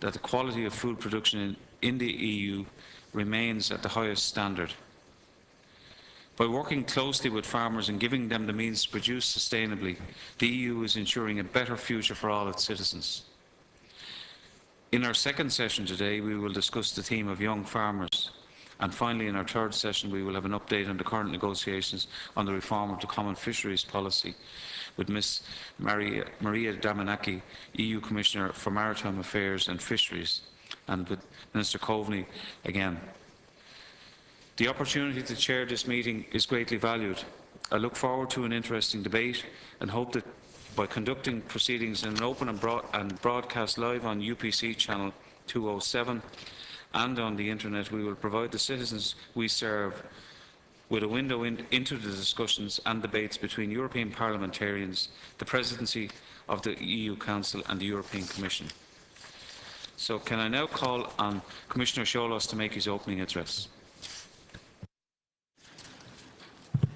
that the quality of food production in the EU remains at the highest standard. By working closely with farmers and giving them the means to produce sustainably, the EU is ensuring a better future for all its citizens. In our second session today, we will discuss the theme of young farmers. And finally, in our third session, we will have an update on the current negotiations on the reform of the Common Fisheries Policy with Ms. Maria Damanaki, EU Commissioner for Maritime Affairs and Fisheries, and with Minister Coveney again. The opportunity to chair this meeting is greatly valued. I look forward to an interesting debate and hope that by conducting proceedings in an open and broadcast live on UPC Channel 207 and on the Internet, we will provide the citizens we serve with a window into the discussions and debates between European parliamentarians, the Presidency of the EU Council and the European Commission. So can I now call on Commissioner Cioloş to make his opening address.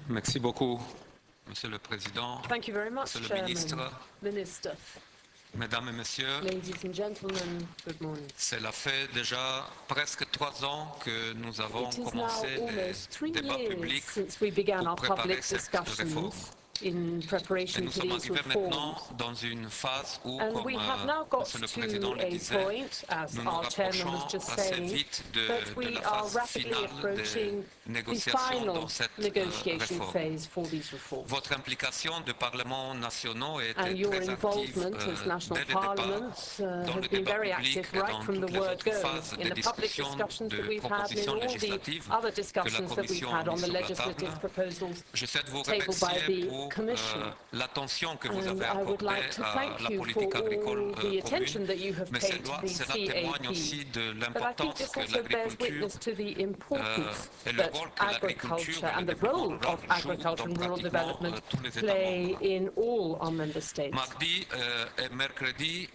Merci beaucoup, Monsieur le Président. Thank you very much, Monsieur le Ministre, Minister. Mesdames et Messieurs. Ladies and gentlemen, good morning. Cela fait déjà presque 3 ans que nous avons commencé les débats publics since we began pour our préparer public cette réforme. in Et preparation nous for sommes these arrivés reforms. maintenant dans une phase où, And comme we have now got Monsieur le Président to le a disait, point, as nous nous our chairman was rapprochons just assez saying, vite that de we la are phase rapidly finale approaching des the négociations final dans cette negotiation réforme. phase for these reforms. Votre implication de parlements nationaux a And été your très active involvement as national dès le départ parliaments dans le has been débat very public active et right dans from the toutes les word autres go, phases in de the public discussion discussions that de we've had, and in propositions all the législatives other que la discussions that we've Commission had a on mis the sur la legislative table. proposals Je souhaite vous tabled by remercier the pour Commission. l'attention que vous And avez I would accordée like to à thank la you for politique agricole all the attention commune, that you have mais paid to the cela témoigne aussi CAP. de But I think l'importance this que also bears l'agriculture witness to the importance et le that rôle que l'agriculture agriculture et and le the role développement of ruraux jouent agriculture dans and rural pratiquement development tous les États play membres. in all our member states. Mardi et mercredi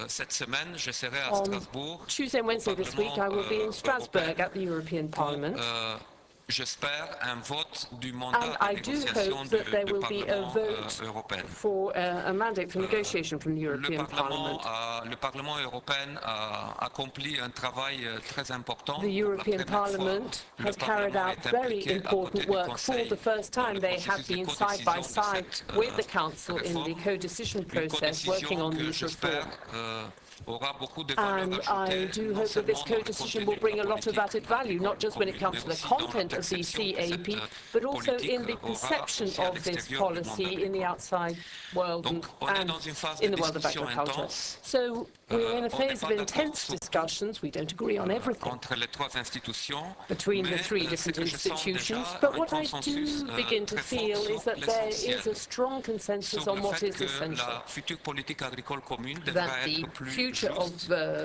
cette semaine, je serai à On Strasbourg. Tuesday and Wednesday this week, I will be in Strasbourg at the European Parliament. J'espère un vote du mandat And de I do négociation hope that there du will be a Parlement vote européen. for a mandate for negotiation from the European Parliament. Le Parlement européen a accompli un travail très important. The European Parliament has carried out very important work. For the first time, they have been side by side with the Council in the co-decision process, working on these reforms. And I do hope that this co-decision will bring a lot of added value, not just when it comes to the content of the CAP, but also in the perception of this policy in the outside world and in the world of agriculture. So we're in a phase of intense discussions. We don't agree on everything between the 3 different institutions, but what I do begin to feel is that there is a strong consensus on what is essential, that the future of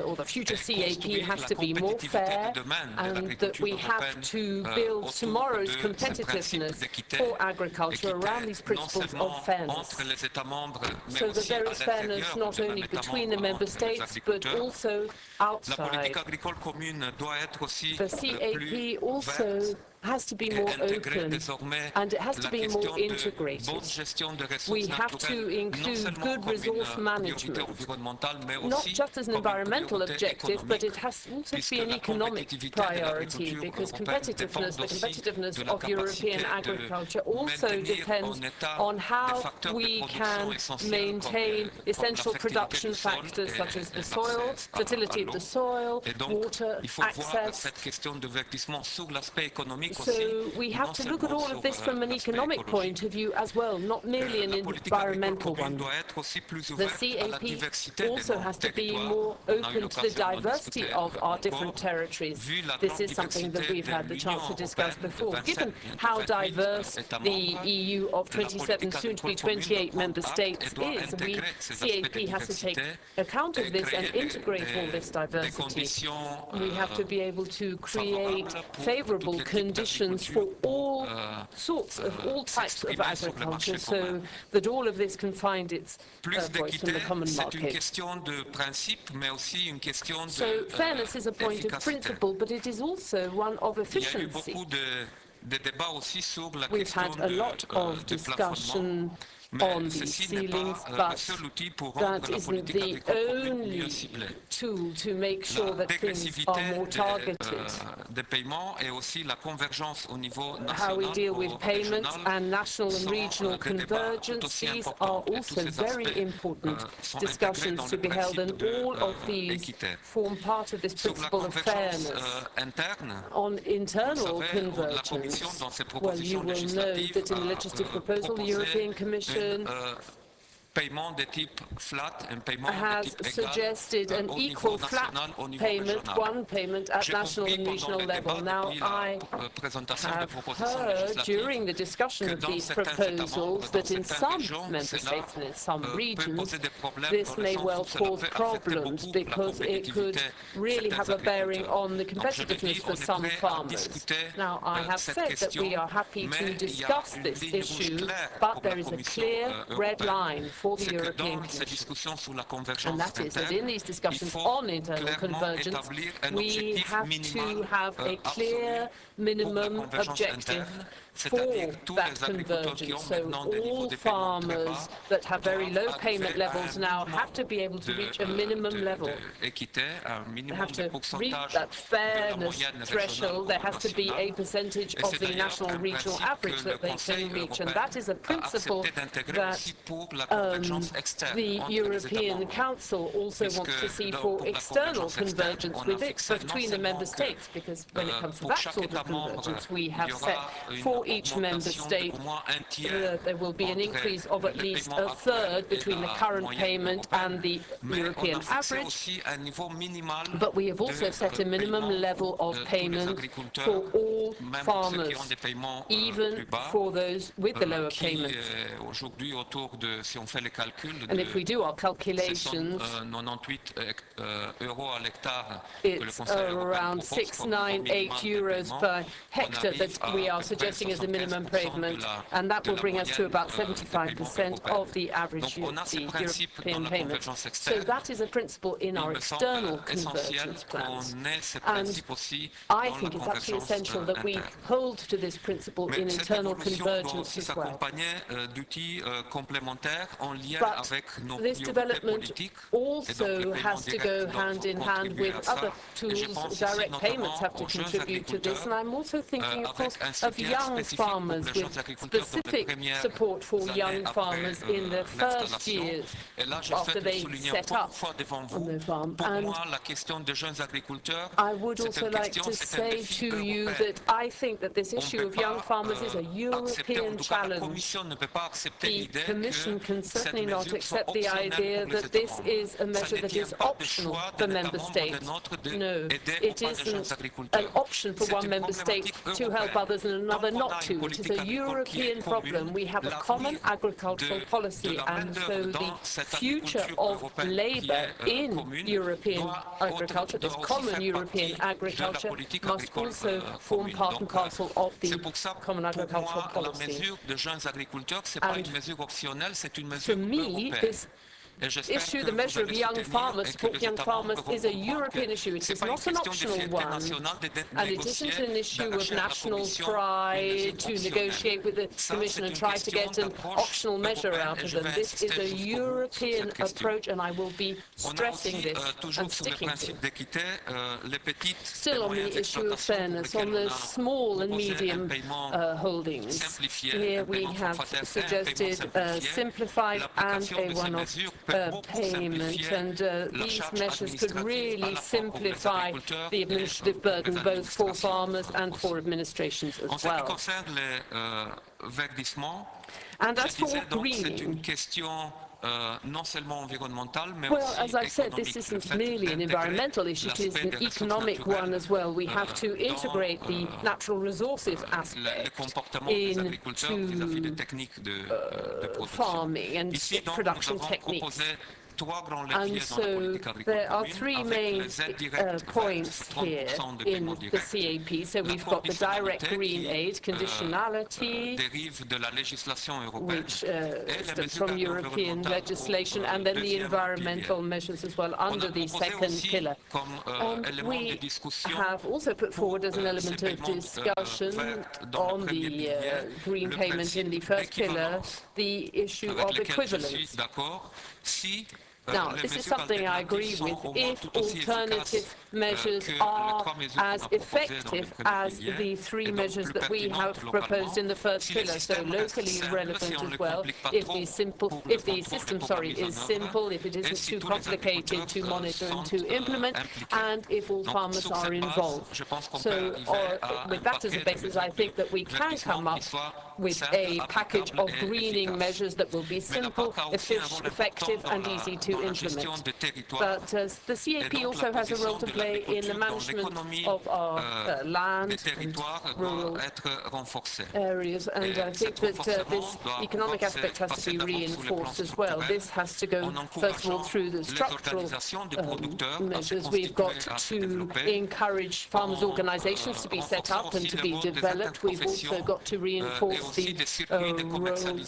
or the future CAP has to be more fair, and that we have to build tomorrow's competitiveness for agriculture around these principles of fairness, so that there is fairness not only between the member states but also outside. The CAP also has to be more open, and it has to be more integrated. We have to include good resource management, not just as an environmental objective, but it has also to be an economic priority, because competitiveness, the competitiveness of European agriculture also depends on how we can maintain essential production factors such as the soil, fertility of the soil, water, access. So we have to look at all of this from an economic point of view as well, not merely an environmental one. The CAP also has to be more open to the diversity of our different territories. This is something that we've had the chance to discuss before. Given how diverse the EU of 27, soon to be 28 member states is, CAP has to take account of this and integrate all this diversity. We have to be able to create favorable conditions for all sorts of, all types of agriculture, so that all of this can find its voice in the common market. So fairness is a point of principle, but it is also one of efficiency. We've had a lot of discussion on these ceilings, but that isn't the only tool to make sure that things are more targeted. How we deal with payments and national and regional convergence, these are also very important discussions to be held, and all of these form part of this principle of fairness. On internal convergence, well, you will know that in the legislative proposal, the European Commission has suggested an equal flat payment, one payment at national and regional level. Now, I have heard during the discussion of these proposals that in some member states and in some regions, this may well cause problems because it could really have a bearing on the competitiveness for some farmers. Now, I have said that we are happy to discuss this issue, but there is a clear red line for the European Commission. And that is that in these discussions on internal convergence, we have to have a clear minimum objective for that convergence. So all farmers that have very low payment levels now have to be able to reach a minimum level. They have to reach that fairness threshold. There has to be a percentage of the national and regional average that they can reach. And that is a principle that the European Council also wants to see for external convergence between the member states, because when it comes to that sort of convergence, we have set for each member state there will be an increase of at least a third between the current payment and the European average. But we have also set a minimum level of payment for all farmers, even for those with the lower payments. And if we do our calculations, it's around 698 euros per hectare that we are suggesting as a minimum payment, and that will bring us to about 75% of the average European payment. So that is a principle in our external convergence plans. And I think it's absolutely essential that we hold to this principle in internal convergence as well. But this development also has to go hand in hand with other tools. Direct payments have to contribute to this. And I'm also thinking, of course, of young farmers, with specific support for young farmers in their first years after they set up on their farm. And I would also like to say to you that I think that this issue of young farmers is a European challenge. The Commission can certainly not accept the idea that this is a measure that is optional for member states. No, it isn't an option for one member state to help others and another not to. It is a European problem. We have a common agricultural policy, and so the future of labour in European agriculture, this common European agriculture, must also form part and parcel of the common agricultural policy. And for me, this issue, the measure of young farmers, support young farmers, is a European issue. It is not an optional one, and it isn't an issue of national pride to negotiate with the Commission and try to get an optional measure out of them. This is a European approach, and I will be stressing this and sticking to it. Still on the issue of fairness, on the small and medium holdings, here we have suggested simplified and a one-off payment, and these measures could really simplify the administrative burden both for farmers and for administrations as well. And as for greening, well, as I've said, this isn't merely an environmental issue, it is an economic one as well. We have to integrate the natural resources aspect into farming and production techniques. And so there are three main points here in the CAP. So we've got the direct green aid, conditionality, which stems from European legislation, and then the environmental measures as well under the second pillar. And we have also put forward as an element of discussion on the green payment in the first pillar the issue of equivalence. Now, this is something I agree with. If alternative measures are as effective as the three measures that we have proposed in the first pillar, so locally relevant as well, if the system, is simple, if it isn't too complicated to monitor and to implement, and if all farmers are involved. So, with that as a basis, I think that we can come up with a package of greening measures that will be simple, effective, and easy to implement. But the CAP also has a role to play in the management of our land and rural areas, and I think that this economic aspect has to be reinforced as well. This has to go, first of all, through the structural measures. We've got to encourage farmers' organizations to be set up and to be developed. We've also got to reinforce the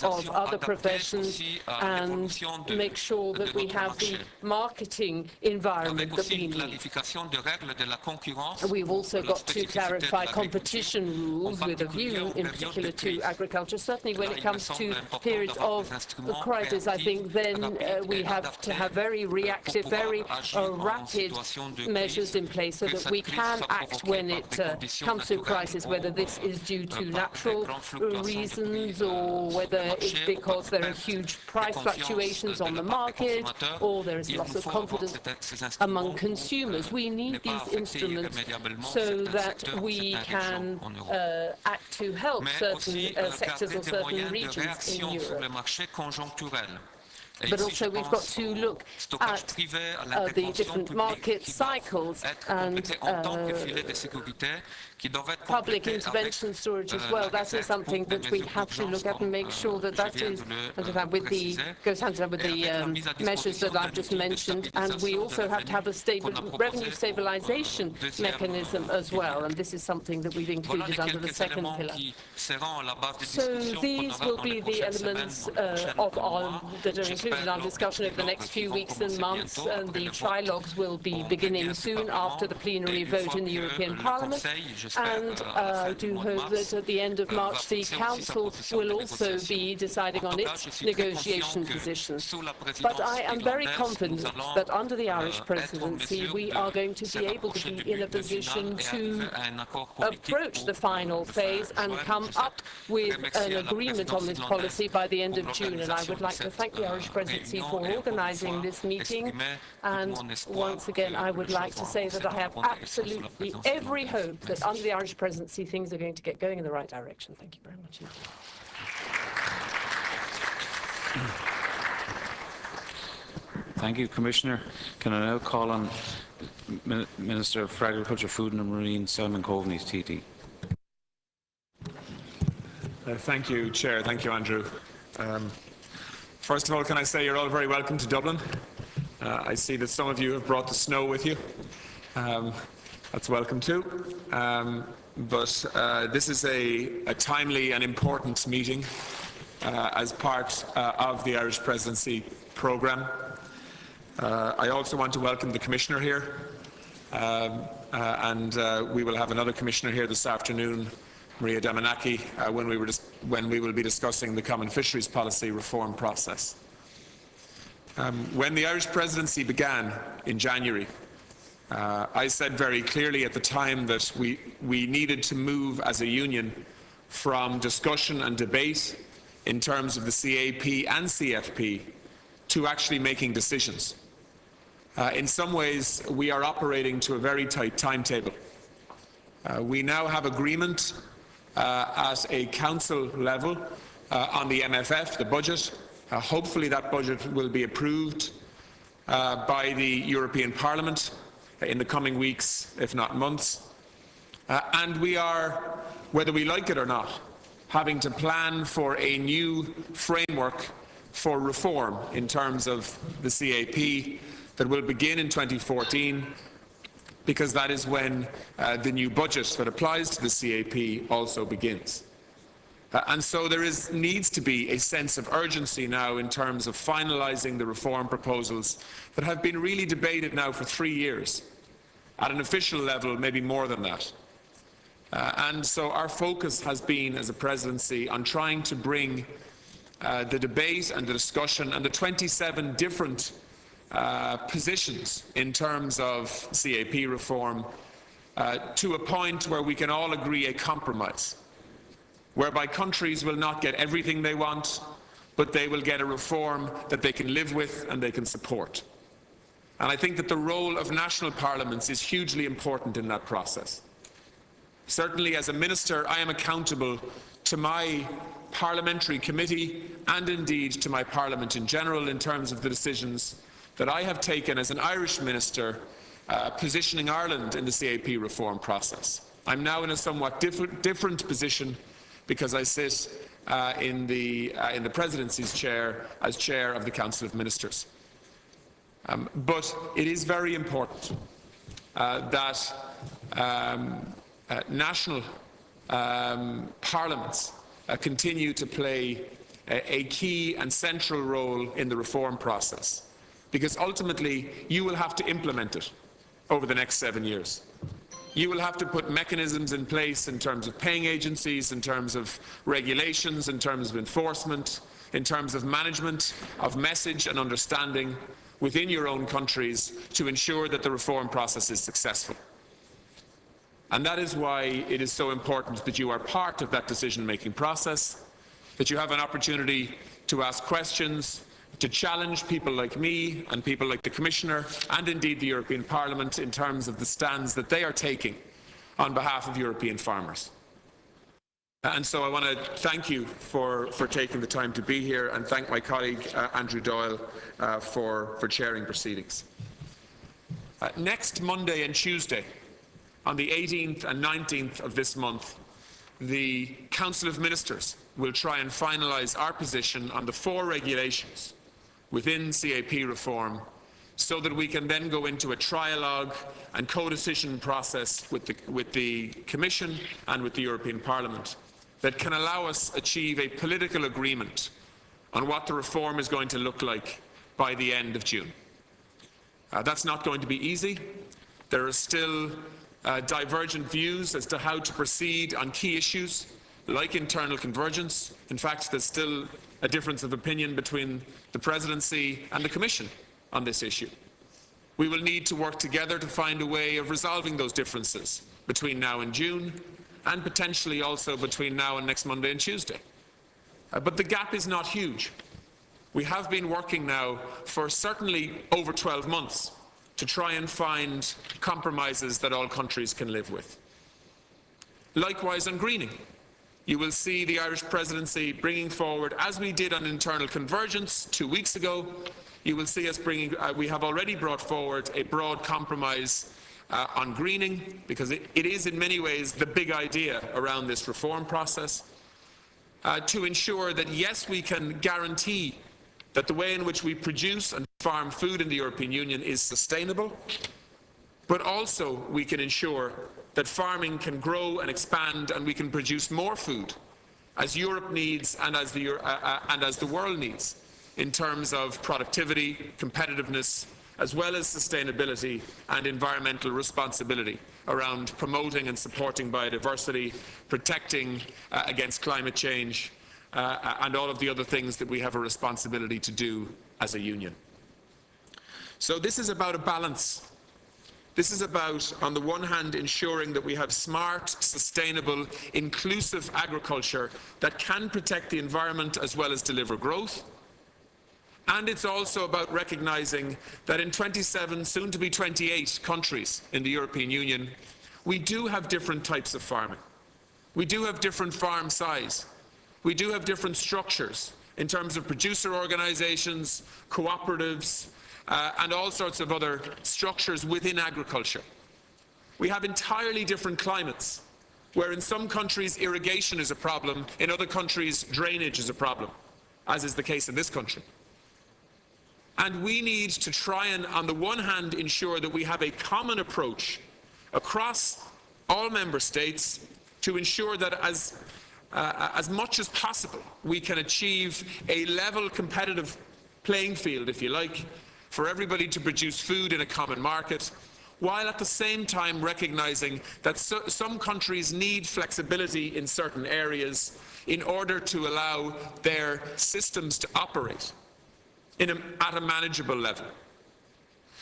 role of other professions and make sure that we have the marketing environment that we need. We've also got to clarify competition rules with a view, in particular, to agriculture. Certainly when it comes to periods of crisis, I think then we have to have very reactive, very rapid measures in place so that we can act when it comes to crisis, whether this is due to natural reasons or whether it's because there are huge price fluctuations on the market or there is loss of confidence among consumers. We need these instruments so that we can act to help certain sectors or certain regions in Europe. But also we've got to look at the different market cycles and public intervention storage as well. That is something that we have to look at and make sure that that is goes hand in hand with the measures that I've just mentioned. And we also have to have a revenue stabilization mechanism as well. And this is something that we've included under the second pillar. So these will be the elements that are included in our discussion over the next few weeks and months. And the trilogues will be beginning soon after the plenary vote in the European Parliament. And I do hope that at the end of March the Council will also be deciding on its negotiation position. But I am very confident that under the Irish presidency we are going to be able to be in a position to approach the final phase and come up with an agreement on this policy by the end of June. And I would like to thank the Irish presidency for organising this meeting. And once again, I would like to say that I have absolutely every hope that under the Irish presidency things are going to get going in the right direction. Thank you very much indeed. Thank you, Commissioner. Can I now call on Minister for Agriculture, Food and Marine, Simon Coveney, TD. Thank you, Chair. Thank you, Andrew. First of all, can I say you're all very welcome to Dublin. I see that some of you have brought the snow with you. That's welcome too. But this is a timely and important meeting as part of the Irish Presidency programme. I also want to welcome the Commissioner here, and we will have another Commissioner here this afternoon, Maria Damanaki, when we will be discussing the Common Fisheries Policy reform process. When the Irish Presidency began in January, I said very clearly at the time that we needed to move as a union from discussion and debate in terms of the CAP and CFP to actually making decisions. In some ways, we are operating to a very tight timetable. We now have agreement at a council level on the MFF, the budget. Hopefully that budget will be approved by the European Parliament in the coming weeks, if not months. And we are, whether we like it or not, having to plan for a new framework for reform in terms of the CAP that will begin in 2014, because that is when the new budget that applies to the CAP also begins. And so there needs to be a sense of urgency now in terms of finalising the reform proposals that have been really debated now for 3 years. At an official level, maybe more than that. And so our focus has been, as a presidency, on trying to bring the debate and the discussion and the 27 different positions in terms of CAP reform to a point where we can all agree a compromise, whereby countries will not get everything they want, but they will get a reform that they can live with and they can support. And I think that the role of national parliaments is hugely important in that process. Certainly, as a minister, I am accountable to my parliamentary committee and indeed to my parliament in general in terms of the decisions that I have taken as an Irish minister positioning Ireland in the CAP reform process. I'm now in a somewhat different position because I sit in the presidency's chair as chair of the Council of Ministers. But it is very important that national parliaments continue to play a key and central role in the reform process, because ultimately you will have to implement it over the next 7 years. You will have to put mechanisms in place in terms of paying agencies, in terms of regulations, in terms of enforcement, in terms of management of message and understanding within your own countries to ensure that the reform process is successful. And that is why it is so important that you are part of that decision-making process, that you have an opportunity to ask questions, to challenge people like me and people like the Commissioner and indeed the European Parliament in terms of the stands that they are taking on behalf of European farmers. And so I want to thank you for taking the time to be here and thank my colleague Andrew Doyle for chairing proceedings. Next Monday and Tuesday, on the 18th and 19th of this month, the Council of Ministers will try and finalise our position on the 4 regulations within CAP reform so that we can then go into a trialogue and co-decision process with the Commission and with the European Parliament that can allow us achieve a political agreement on what the reform is going to look like by the end of June. That's not going to be easy. There are still divergent views as to how to proceed on key issues like internal convergence. In fact, there's still a difference of opinion between the Presidency and the Commission on this issue. We will need to work together to find a way of resolving those differences between now and June, and potentially also between now and next Monday and Tuesday. But the gap is not huge. We have been working now for certainly over 12 months to try and find compromises that all countries can live with. Likewise on greening. You will see the Irish Presidency bringing forward, as we did on internal convergence 2 weeks ago, you will see us bringing, we have already brought forward a broad compromise on greening, because it is in many ways the big idea around this reform process, to ensure that yes, we can guarantee that the way in which we produce and farm food in the European Union is sustainable, but also we can ensure that farming can grow and expand and we can produce more food as Europe needs and as the world needs in terms of productivity, competitiveness, as well as sustainability and environmental responsibility around promoting and supporting biodiversity, protecting against climate change, and all of the other things that we have a responsibility to do as a union. So this is about a balance. This is about, on the one hand, ensuring that we have smart, sustainable, inclusive agriculture that can protect the environment as well as deliver growth. And it's also about recognising that in 27, soon to be 28 countries in the European Union, we do have different types of farming. We do have different farm size. We do have different structures in terms of producer organisations, cooperatives, and all sorts of other structures within agriculture. We have entirely different climates, where in some countries irrigation is a problem, in other countries drainage is a problem. as is the case in this country. And we need to try and, on the one hand, ensure that we have a common approach across all member states to ensure that as much as possible we can achieve a level competitive playing field, if you like, for everybody to produce food in a common market, while at the same time recognising that some countries need flexibility in certain areas in order to allow their systems to operate at a manageable level.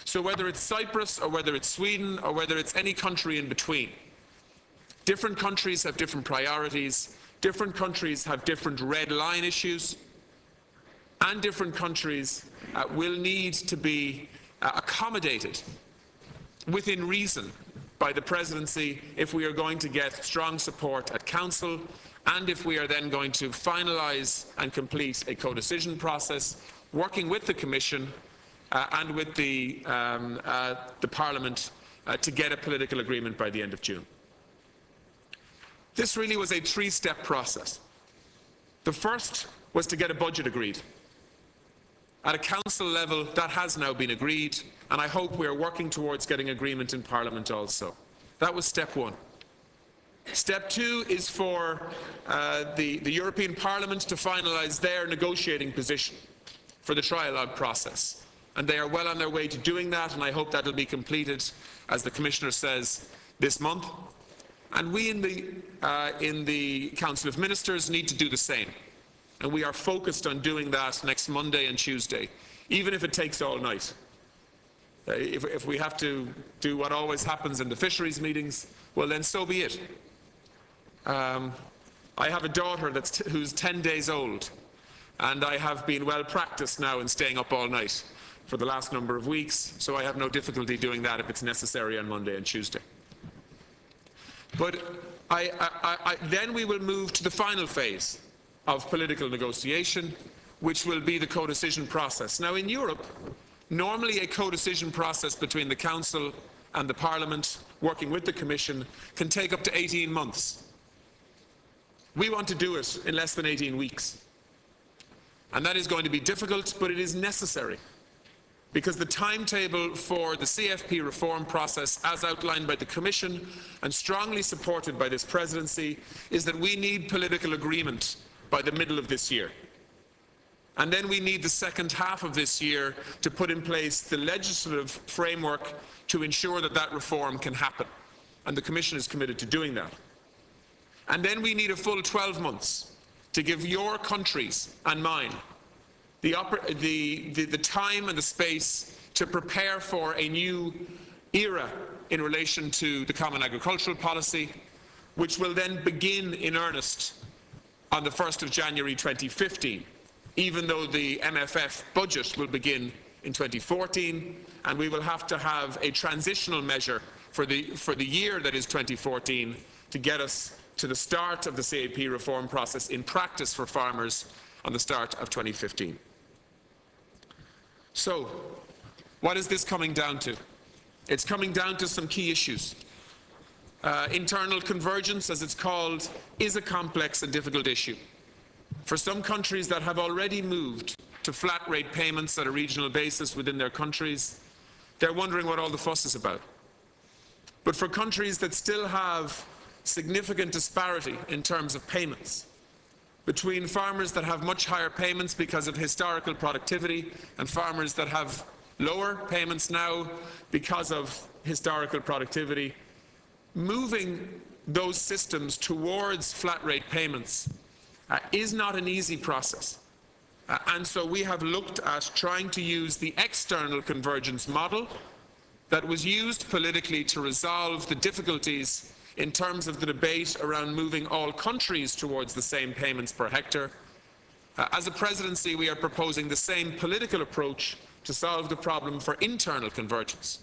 So whether it's Cyprus or whether it's Sweden or whether it's any country in between, different countries have different priorities, different countries have different red line issues, and different countries will need to be accommodated within reason by the presidency if we are going to get strong support at Council and if we are then going to finalise and complete a co-decision process working with the Commission and with the Parliament to get a political agreement by the end of June. This really was a three-step process. The first was to get a budget agreed. At a Council level, that has now been agreed, and I hope we are working towards getting agreement in Parliament also. That was step one. Step two is for the European Parliament to finalise their negotiating position for the trialogue process. And they are well on their way to doing that, and I hope that will be completed, as the Commissioner says, this month. And we in the Council of Ministers need to do the same. And we are focused on doing that next Monday and Tuesday, even if it takes all night. If we have to do what always happens in the fisheries meetings, well then so be it. I have a daughter who's 10 days old, and I have been well practiced now in staying up all night for the last number of weeks, so I have no difficulty doing that if it's necessary on Monday and Tuesday. But then we will move to the final phase of political negotiation, which will be the co-decision process. Now in Europe, normally a co-decision process between the Council and the Parliament, working with the Commission, can take up to 18 months. We want to do it in less than 18 weeks. And that is going to be difficult, but it is necessary, because the timetable for the CFP reform process, as outlined by the Commission and strongly supported by this presidency, is that we need political agreement by the middle of this year. And then we need the second half of this year to put in place the legislative framework to ensure that that reform can happen. And the Commission is committed to doing that. And then we need a full 12 months to give your countries and mine the time and the space to prepare for a new era in relation to the Common Agricultural Policy, which will then begin in earnest on the 1st of January 2015, even though the MFF budget will begin in 2014, and we will have to have a transitional measure for the year that is 2014 to get us to the start of the CAP reform process in practice for farmers on the start of 2015. So, what is this coming down to? It's coming down to some key issues. Internal convergence, as it's called, is a complex and difficult issue. For some countries that have already moved to flat rate payments at a regional basis within their countries, they're wondering what all the fuss is about. But for countries that still have significant disparity in terms of payments between farmers that have much higher payments because of historical productivity and farmers that have lower payments now because of historical productivity, moving those systems towards flat rate payments is not an easy process. And so we have looked at trying to use the external convergence model that was used politically to resolve the difficulties in terms of the debate around moving all countries towards the same payments per hectare. As a presidency, we are proposing the same political approach to solve the problem for internal convergence.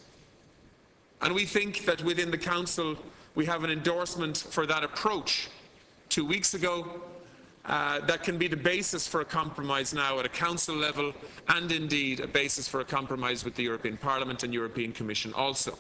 And we think that within the Council we have an endorsement for that approach 2 weeks ago that can be the basis for a compromise now at a Council level, and indeed a basis for a compromise with the European Parliament and European Commission also.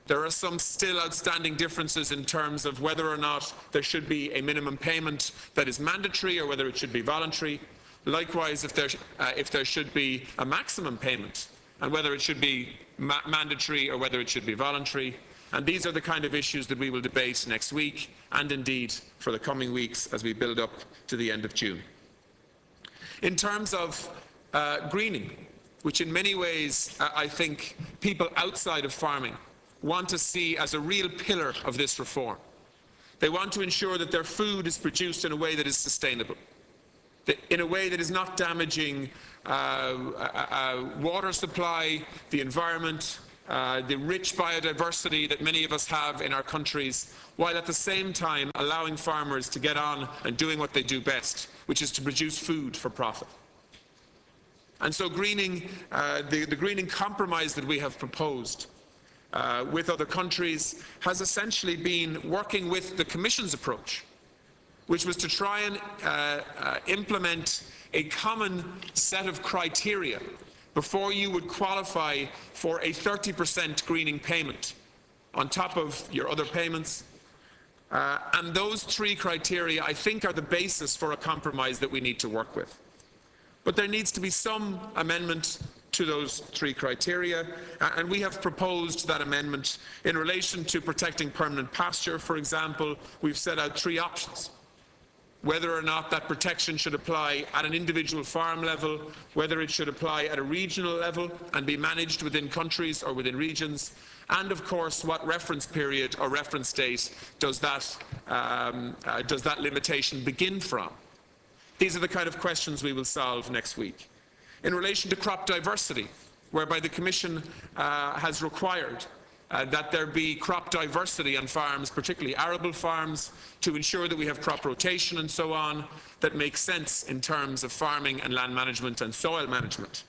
There are some still outstanding differences in terms of whether or not there should be a minimum payment that is mandatory or whether it should be voluntary. Likewise, if there should be a maximum payment, and whether it should be mandatory or whether it should be voluntary. And these are the kind of issues that we will debate next week, and indeed for the coming weeks as we build up to the end of June. In terms of greening, which in many ways I think people outside of farming want to see as a real pillar of this reform. They want to ensure that their food is produced in a way that is sustainable, in a way that is not damaging water supply, the environment, the rich biodiversity that many of us have in our countries, while at the same time allowing farmers to get on and doing what they do best, which is to produce food for profit. And so greening, the greening compromise that we have proposed with other countries has essentially been working with the Commission's approach, which was to try and implement a common set of criteria before you would qualify for a 30% greening payment on top of your other payments. And those three criteria, I think, are the basis for a compromise that we need to work with. But there needs to be some amendment to those three criteria, and we have proposed that amendment. In relation to protecting permanent pasture, for example, we've set out three options. Whether or not that protection should apply at an individual farm level, whether it should apply at a regional level and be managed within countries or within regions, and of course what reference period or reference date does that limitation begin from. These are the kind of questions we will solve next week. In relation to crop diversity, whereby the Commission has required that there be crop diversity on farms, particularly arable farms, to ensure that we have crop rotation and so on, that makes sense in terms of farming and land management and soil management.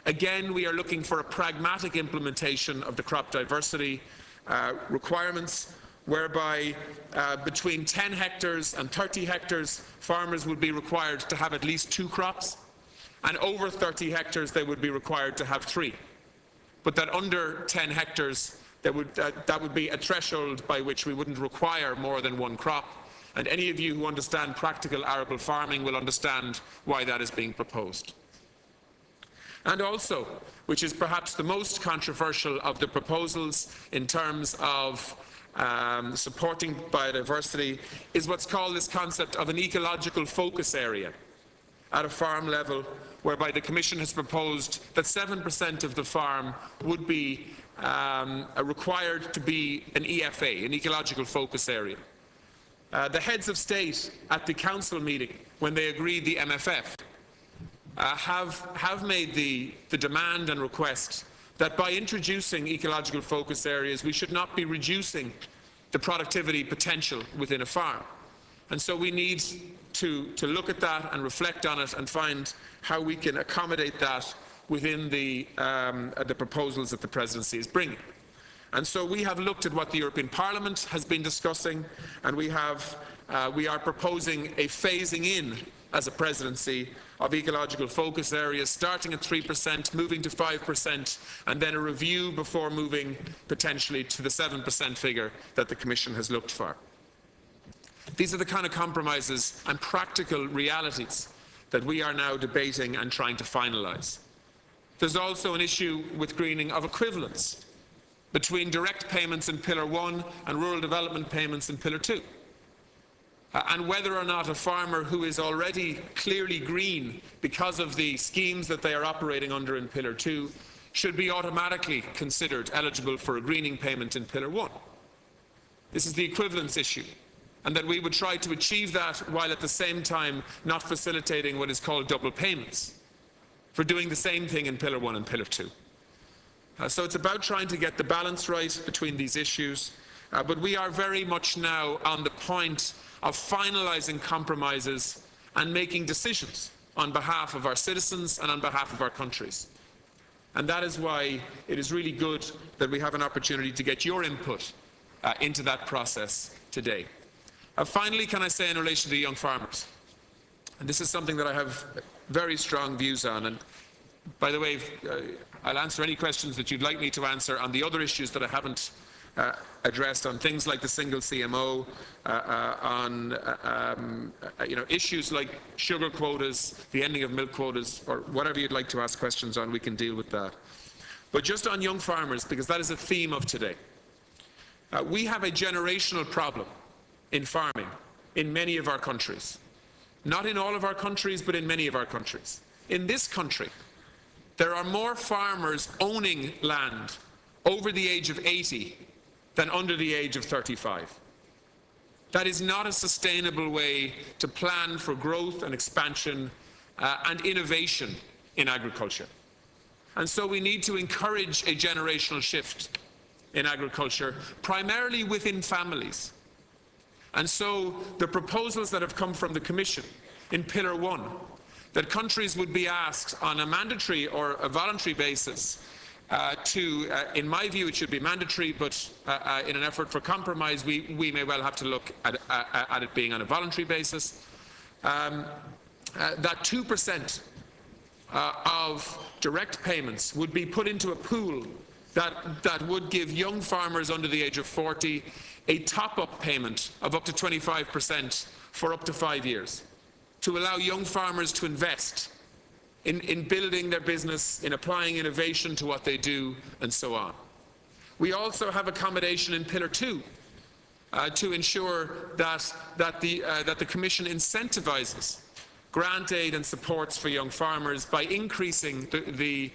Again, we are looking for a pragmatic implementation of the crop diversity requirements, whereby between 10 hectares and 30 hectares, farmers would be required to have at least 2 crops, and over 30 hectares they would be required to have 3. But that under 10 hectares, that would be a threshold by which we wouldn't require more than 1 crop. And any of you who understand practical arable farming will understand why that is being proposed. And also, which is perhaps the most controversial of the proposals in terms of supporting biodiversity, is what's called this concept of an ecological focus area at a farm level, whereby the Commission has proposed that 7% of the farm would be required to be an EFA, an ecological focus area. The heads of state at the council meeting, when they agreed the MFF, have made the demand and request that by introducing ecological focus areas, we should not be reducing the productivity potential within a farm. And so we need to look at that and reflect on it and find how we can accommodate that within the proposals that the Presidency is bringing. And so we have looked at what the European Parliament has been discussing, and we are proposing a phasing in as a Presidency of ecological focus areas, starting at 3%, moving to 5%, and then a review before moving potentially to the 7% figure that the Commission has looked for. These are the kind of compromises and practical realities that we are now debating and trying to finalise. There's also an issue with greening of equivalence between direct payments in Pillar 1 and rural development payments in Pillar 2. And whether or not a farmer who is already clearly green because of the schemes that they are operating under in Pillar 2 should be automatically considered eligible for a greening payment in Pillar 1. This is the equivalence issue, and that we would try to achieve that while at the same time not facilitating what is called double payments for doing the same thing in Pillar 1 and Pillar 2. So it's about trying to get the balance right between these issues, but we are very much now on the point of finalising compromises and making decisions on behalf of our citizens and on behalf of our countries. And that is why it is really good that we have an opportunity to get your input into that process today. Finally, can I say in relation to young farmers, and this is something that I have very strong views on, and by the way, I'll answer any questions that you'd like me to answer on the other issues that I haven't addressed on things like the single CMO, on issues like sugar quotas, the ending of milk quotas, or whatever you'd like to ask questions on, we can deal with that. But just on young farmers, because that is a theme of today, we have a generational problem in farming in many of our countries. Not in all of our countries, but in many of our countries. In this country, there are more farmers owning land over the age of 80 than under the age of 35. That is not a sustainable way to plan for growth and expansion and innovation in agriculture. And so we need to encourage a generational shift in agriculture, primarily within families. And so the proposals that have come from the Commission in Pillar 1, that countries would be asked on a mandatory or a voluntary basis in my view it should be mandatory, but in an effort for compromise we may well have to look at it being on a voluntary basis, that 2% of direct payments would be put into a pool that would give young farmers under the age of 40 a top-up payment of up to 25% for up to 5 years, to allow young farmers to invest in building their business, in applying innovation to what they do, and so on. We also have accommodation in Pillar 2 to ensure that the Commission incentivises grant aid and supports for young farmers by increasing the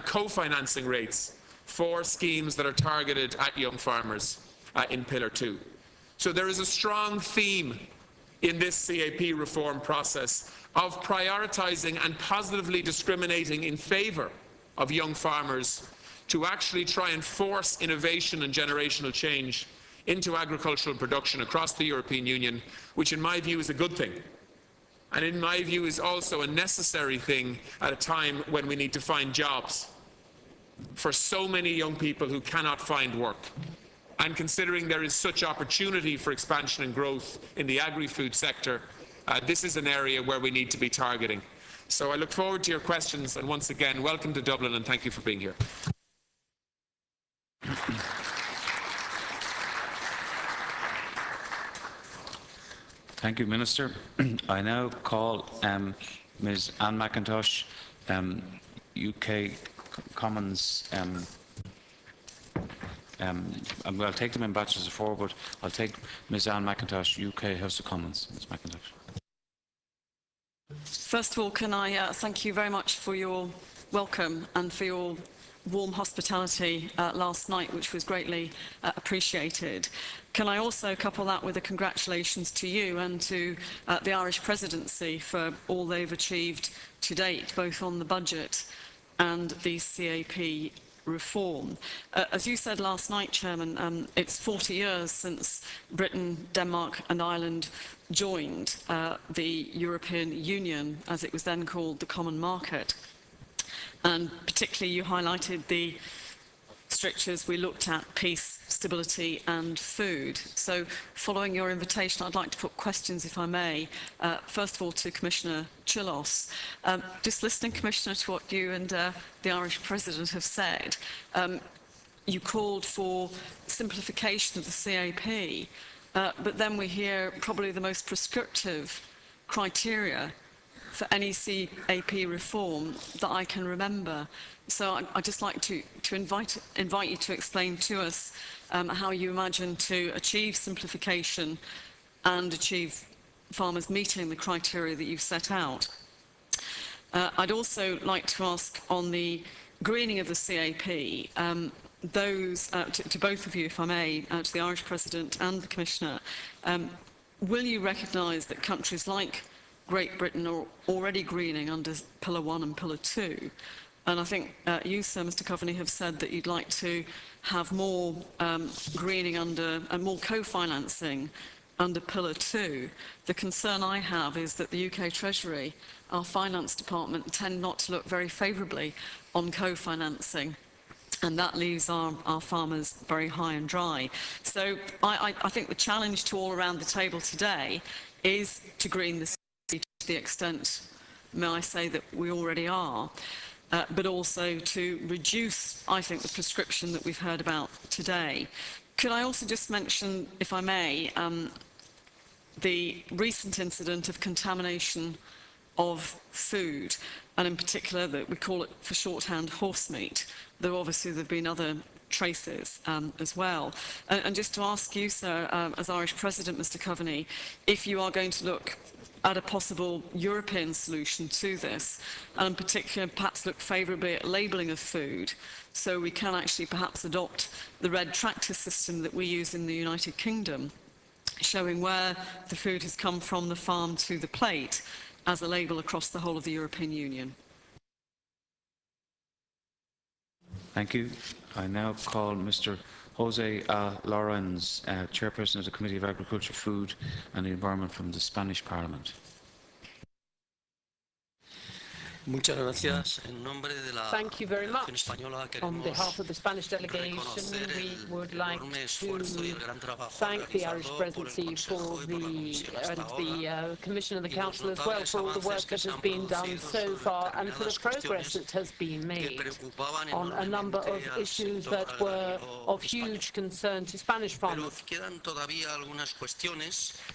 co-financing rates for schemes that are targeted at young farmers in Pillar 2. So there is a strong theme in this CAP reform process of prioritising and positively discriminating in favour of young farmers to actually try and force innovation and generational change into agricultural production across the European Union, which in my view is a good thing. And in my view is also a necessary thing at a time when we need to find jobs for so many young people who cannot find work. And considering there is such opportunity for expansion and growth in the agri-food sector, this is an area where we need to be targeting. So I look forward to your questions, and once again, welcome to Dublin and thank you for being here. Thank you, Minister. I now call Ms Anne McIntosh, UK Commons. I'll take them in batches of 4, but I'll take Ms Anne McIntosh, UK House of Commons. Ms McIntosh. First of all, can I thank you very much for your welcome and for your warm hospitality last night, which was greatly appreciated. Can I also couple that with a congratulations to you and to the Irish Presidency for all they've achieved to date, both on the budget and the CAP reform. As you said last night, Chairman, it's 40 years since Britain, Denmark and Ireland joined the European Union, as it was then called the Common Market. And particularly you highlighted the strictures we looked at: peace, stability and food. So following your invitation, I'd like to put questions, if I may, first of all to Commissioner Chillos. Just listening, Commissioner, to what you and the Irish President have said, you called for simplification of the CAP, but then we hear probably the most prescriptive criteria for any CAP reform that I can remember. So I'd just like to invite you to explain to us how you imagine to achieve simplification and achieve farmers meeting the criteria that you've set out. I'd also like to ask on the greening of the CAP, to both of you, if I may, to the Irish President and the Commissioner, will you recognise that countries like Great Britain are already greening under Pillar 1 and Pillar 2? And I think you, sir, Mr Coveney, have said that you'd like to have more greening under and more co-financing under Pillar 2. The concern I have is that the UK Treasury, our Finance Department, tend not to look very favourably on co-financing, and that leaves our farmers very high and dry. So I think the challenge to all around the table today is to green the to the extent, may I say, that we already are. but also to reduce, I think, the prescription that we've heard about today. Could I also just mention, if I may, the recent incident of contamination of food, and in particular, that we call it for shorthand horse meat, though obviously there have been other traces as well. And just to ask you, sir, as Irish President, Mr Coveney, if you are going to look at a possible European solution to this, and in particular perhaps look favourably at labelling of food, so we can actually perhaps adopt the red tractor system that we use in the United Kingdom, showing where the food has come from the farm to the plate as a label across the whole of the European Union. Thank you. I now call Mr. Jose Lorenz, Chairperson of the Committee of Agriculture, Food and the Environment from the Spanish Parliament. Thank you very much. On behalf of the Spanish delegation, we would like to thank the Irish Presidency for the Commission and the Council as well for all the work that has been done so far and for the progress that has been made on a number of issues that were of huge concern to Spanish farmers.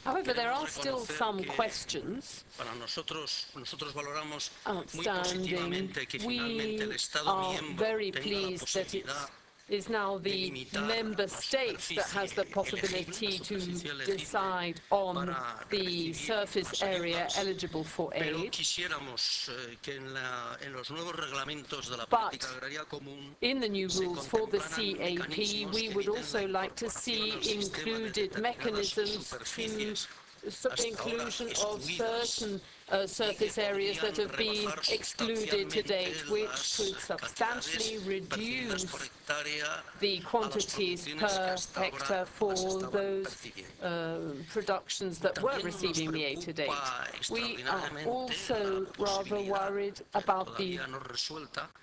However, there are still some questions outstanding. We are very pleased that it is now the member state that has the possibility to decide on the surface area eligible for aid. But in the new rules for the CAP, we would also like to see included mechanisms to inclusion of certain surface areas that have been excluded to date, which could substantially reduce the quantities per hectare for those productions that were receiving the aid to date. We are also rather worried about the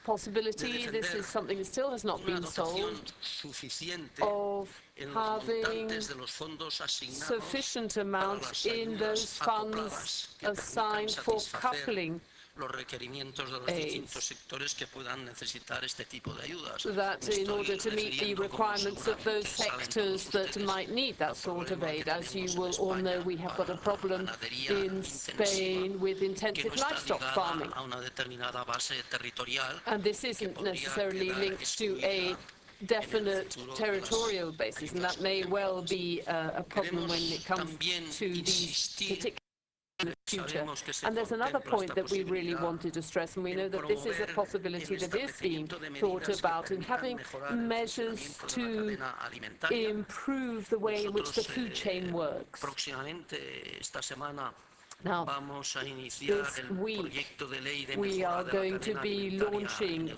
possibility, this is something that still has not been solved, of having sufficient amount in those funds assigned for coupling aids, that in order to meet the requirements of those sectors that might need that sort of aid. As you will all know, we have got a problem in Spain with intensive livestock farming, and this isn't necessarily linked to a definite territorial basis, and that may well be a problem when it comes to these particular future. And there's another point that we really wanted to stress, and we know that this is a possibility that is being thought about, in having measures to improve the way in which the food chain works. Now, this week, we are going to be launching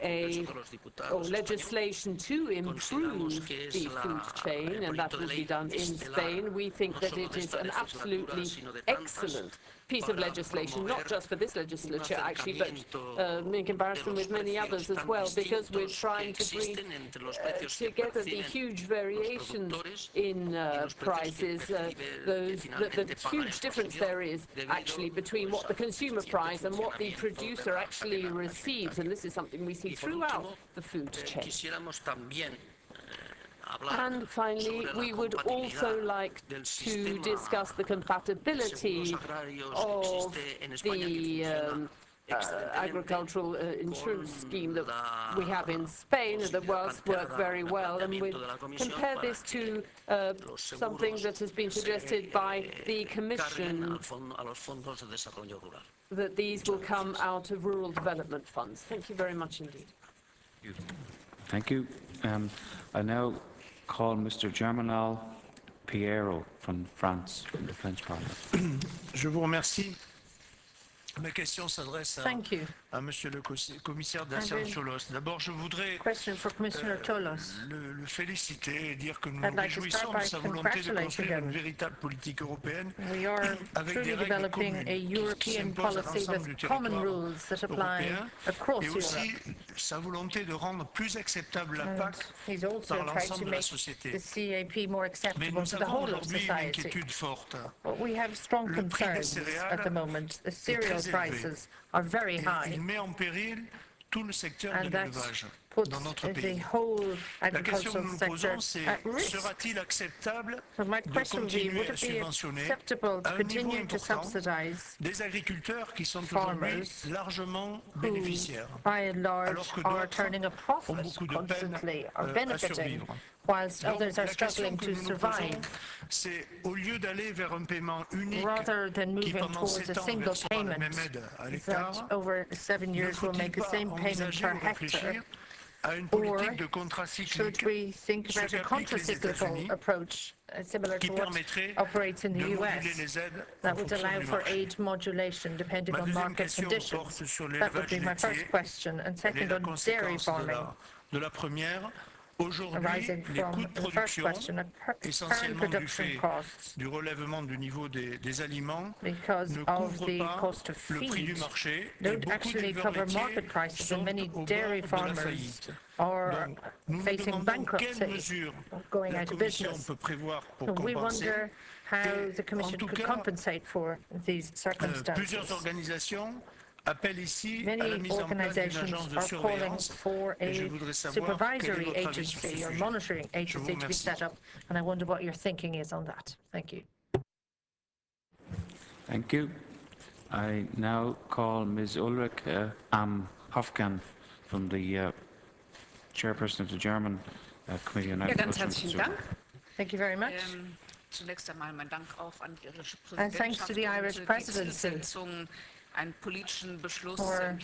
legislation to improve the food chain, and that will be done in Spain. We think that it is an absolutely excellent piece of legislation, not just for this legislature, actually, but in comparison with many others as well, because we're trying to bring together the huge variations in prices, the huge difference there is actually between what the consumer price and what the producer actually receives, and this is something we see throughout the food chain. And finally, we would also like to discuss the compatibility of the agricultural insurance scheme that we have in Spain, that works very well, and we compare this to something that has been suggested by the Commission, that these will come out of rural development funds. Thank you very much indeed. Thank you. I now call Mr. Germinal Piero from France, from the French Parliament. Je vous remercie. Ma question s'adresse à Monsieur le Commissaire d'Affaires Cholos. D'abord, je voudrais le féliciter et dire que nous nous réjouissons de sa volonté de construire une véritable politique européenne avec des règles communes qui s'imposent à l'ensemble du territoire européen, et aussi sa volonté de rendre plus acceptable la PAC par l'ensemble de la société. Mais nous avons aujourd'hui une inquiétude forte. Le prix des céréales est très élevé. Prices are very high. Il met en péril and that puts the whole agricultural sector at risk. So my question would be, would it be acceptable to continue to subsidize farmers who, by and large, are turning a profit constantly, are benefiting, whilst others are struggling to survive, rather than moving towards a single payment that over 7 years will make the same payment per hectare? Or should we think about a contracyclical approach, similar to what operates in the US, that would allow for aid modulation depending on market conditions? That would be my first question. And second, on dairy farming, arising from the first question, current production costs, because of the cost of feed, don't actually cover market prices, and many dairy farmers are facing bankruptcy, going out of business. So we wonder how the Commission could compensate for these circumstances. Many organizations are calling for a supervisory agency or monitoring agency to be set up, and I wonder what your thinking is on that. Thank you. Thank you. I now call Ms. Ulrich Hofgan from the chairperson of the German Committee on Agriculture. Thank you very much. And thanks to the Irish presidency for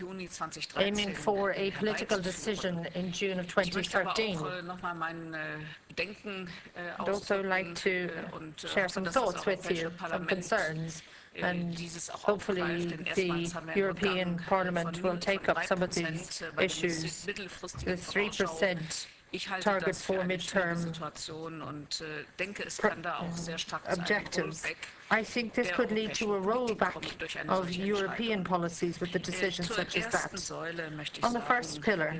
aiming for a political decision in June of 2013. I'd also like to share some thoughts with you, some concerns, and hopefully the European Parliament will take up some of these issues. The 3% target for midterm objectives. I think this could lead to a rollback of European policies with the decisions such as that. On the first pillar,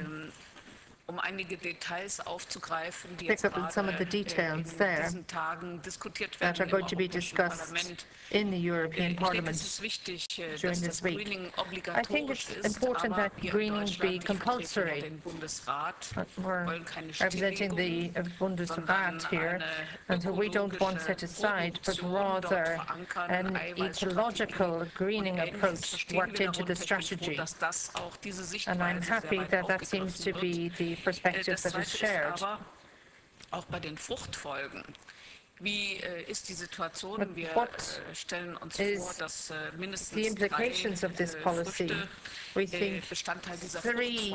pick up on some of the details there that are going to be discussed in the European Parliament during this week. I think it's important that greening be compulsory. We're representing the Bundesrat here, and so we don't want set aside, but rather an ecological greening approach worked into the strategy. And I'm happy that that seems to be the perspective that is shared. What is the implications of this policy? We think 3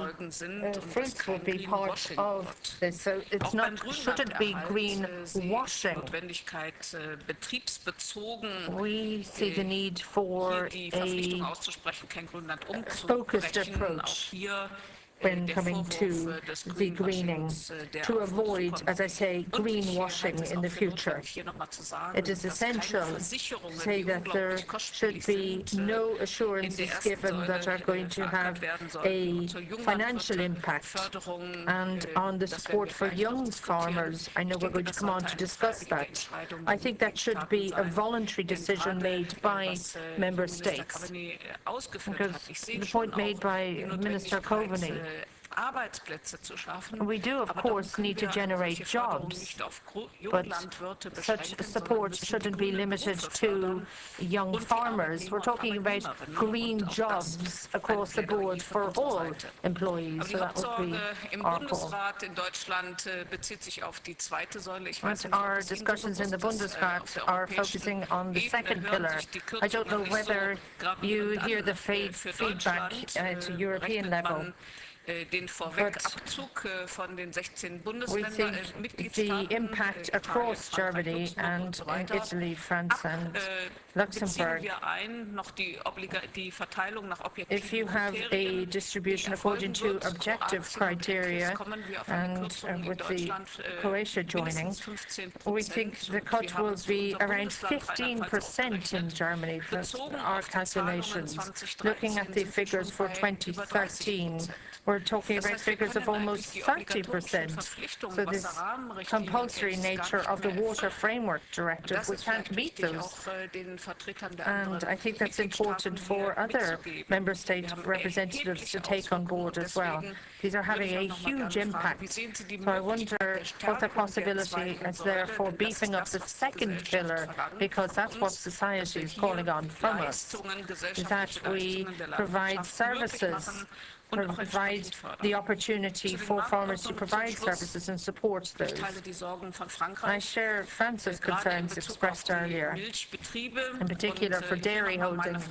fruits will be part of this, so it's not, shouldn't be green washing. We see the need for a focused approach when coming to the greening, to avoid, as I say, greenwashing in the future. It is essential to say that there should be no assurances given that are going to have a financial impact. And on the support for young farmers, I know we're going to come on to discuss that. I think that should be a voluntary decision made by member states. Because the point made by Minister Coveney, we do, of course, need to generate jobs, but such support shouldn't be limited to young farmers. We're talking about green jobs across the board for all employees, so that would be our call. And our discussions in the Bundesrat are focusing on the second pillar. I don't know whether you hear the feedback at European level. But we think the impact across Germany and in Italy, France and Luxembourg, if you have a distribution according to objective criteria and with the Croatia joining, we think the cut will be around 15% in Germany. That's our calculations. Looking at the figures for 2013, we're we're talking about figures of almost 30%. So this compulsory nature of the Water Framework Directive, we can't meet those. And I think that's important for other member state representatives to take on board as well. These are having a huge impact. So I wonder what the possibility is there for beefing up the second pillar, because that's what society is calling on from us, is that we provide services, provide the opportunity for farmers to provide services and support those. I share France's concerns expressed earlier, in particular for dairy holdings.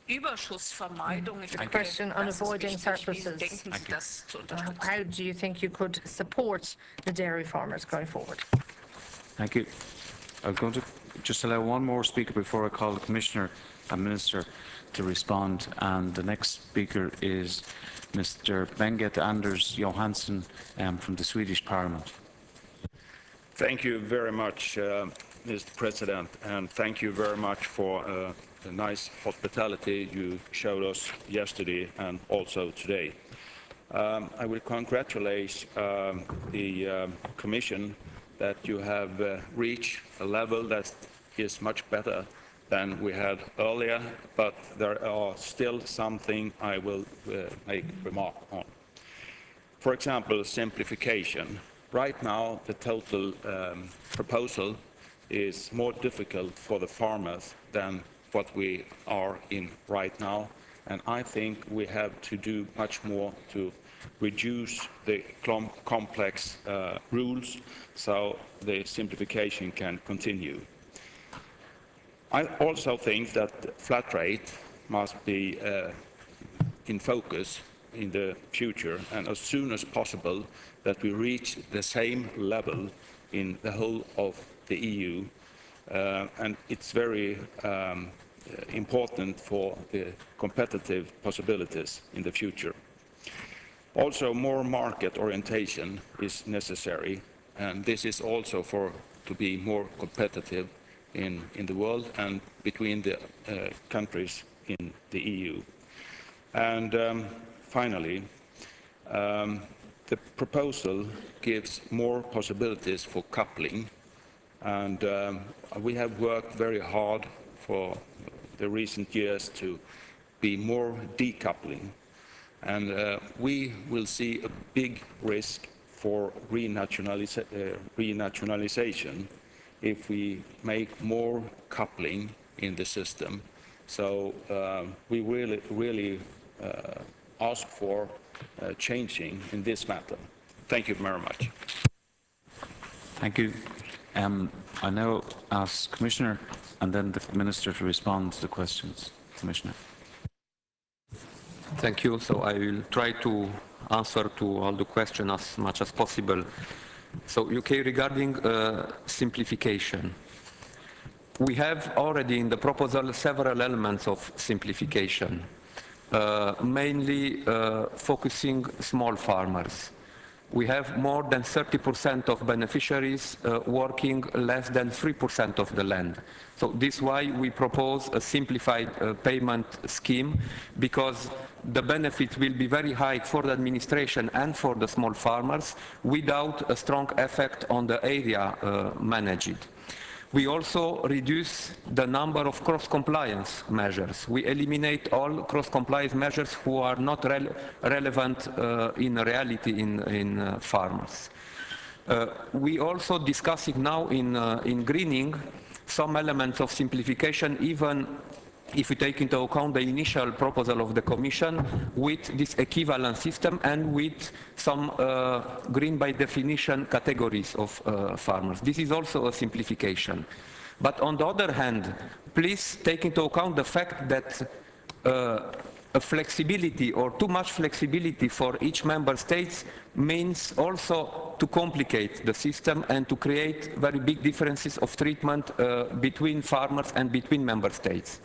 The question on avoiding surpluses. How do you think you could support the dairy farmers going forward? Thank you. I'm going to just allow one more speaker before I call the Commissioner and Minister to respond. And the next speaker is Mr. Bengt Anders Johansson from the Swedish Parliament. Thank you very much, Mr. President, and thank you very much for the nice hospitality you showed us yesterday and also today. I will congratulate the Commission that you have reached a level that is much better than we had earlier, but there are still something I will make remark on. For example, simplification. Right now, the total proposal is more difficult for the farmers than what we are in right now, and I think we have to do much more to reduce the complex rules so the simplification can continue. I also think that flat rate must be in focus in the future, and as soon as possible that we reach the same level in the whole of the EU, and it's very important for the competitive possibilities in the future. Also, more market orientation is necessary, and this is also to be more competitive in the world and between the countries in the EU. And finally, the proposal gives more possibilities for coupling, and we have worked very hard for the recent years to be more decoupling, and we will see a big risk for renationalization if we make more coupling in the system. So we really ask for changing in this matter. Thank you very much. Thank you. I now ask Commissioner and then the Minister to respond to the questions. Commissioner. Thank you. So I will try to answer to all the questions as much as possible. So, UK, regarding simplification, we have already in the proposal several elements of simplification, mainly focusing small farmers. We have more than 30% of beneficiaries working less than 3% of the land. So this is why we propose a simplified payment scheme, because the benefit will be very high for the administration and for the small farmers without a strong effect on the area managed. We also reduce the number of cross-compliance measures. We eliminate all cross-compliance measures who are not relevant in reality in farmers. We also discussing now in greening some elements of simplification, even if we take into account the initial proposal of the Commission with this equivalent system and with some green by definition categories of farmers. This is also a simplification. But on the other hand, please take into account the fact that a flexibility or too much flexibility for each member state means also to complicate the system and to create very big differences of treatment between farmers and between member states.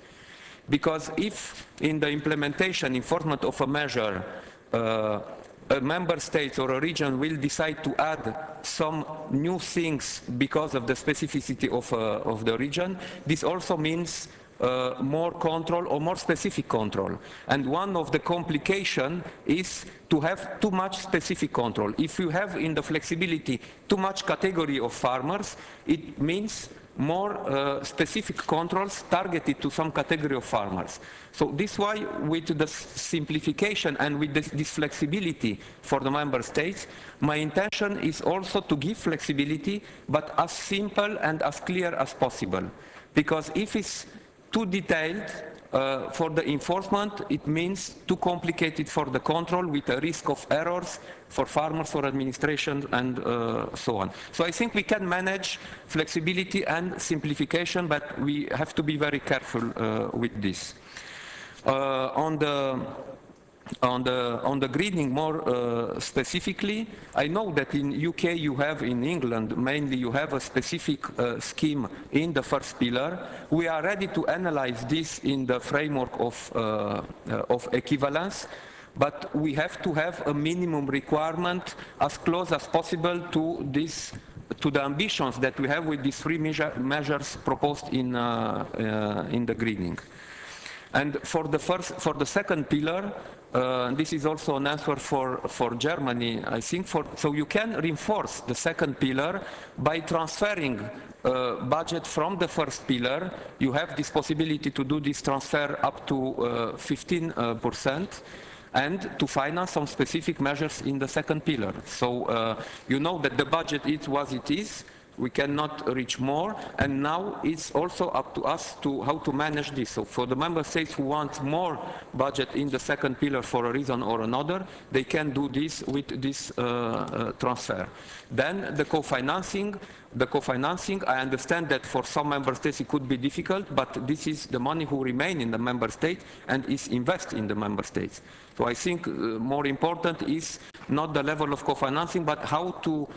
Because if in the implementation, enforcement of a measure, a member state or a region will decide to add some new things because of the specificity of the region, this also means more control or more specific control. And one of the complications is to have too much specific control. If you have in the flexibility too much category of farmers, it means more specific controls targeted to some category of farmers. So this is why with the simplification and with this flexibility for the member states, my intention is also to give flexibility, but as simple and as clear as possible. Because if it's too detailed for the enforcement, it means too complicated for the control with a risk of errors for farmers, for administration, and so on. So I think we can manage flexibility and simplification, but we have to be very careful with this. On the greening more specifically, I know that in UK you have, in England mainly, you have a specific scheme in the first pillar. We are ready to analyze this in the framework of equivalence, but we have to have a minimum requirement as close as possible to this, to the ambitions that we have with these three measures proposed in the greening. And for the second pillar, this is also an answer for Germany, I think. So you can reinforce the second pillar by transferring budget from the first pillar. You have this possibility to do this transfer up to 15%. And to finance some specific measures in the second pillar. So you know that the budget is what it is. We cannot reach more, and now it's also up to us to how to manage this. So for the member states who want more budget in the second pillar for a reason or another, they can do this with this transfer. Then the co-financing, I understand that for some member states it could be difficult, but this is the money who remain in the member state and is invested in the member states. So I think more important is not the level of co-financing, but how to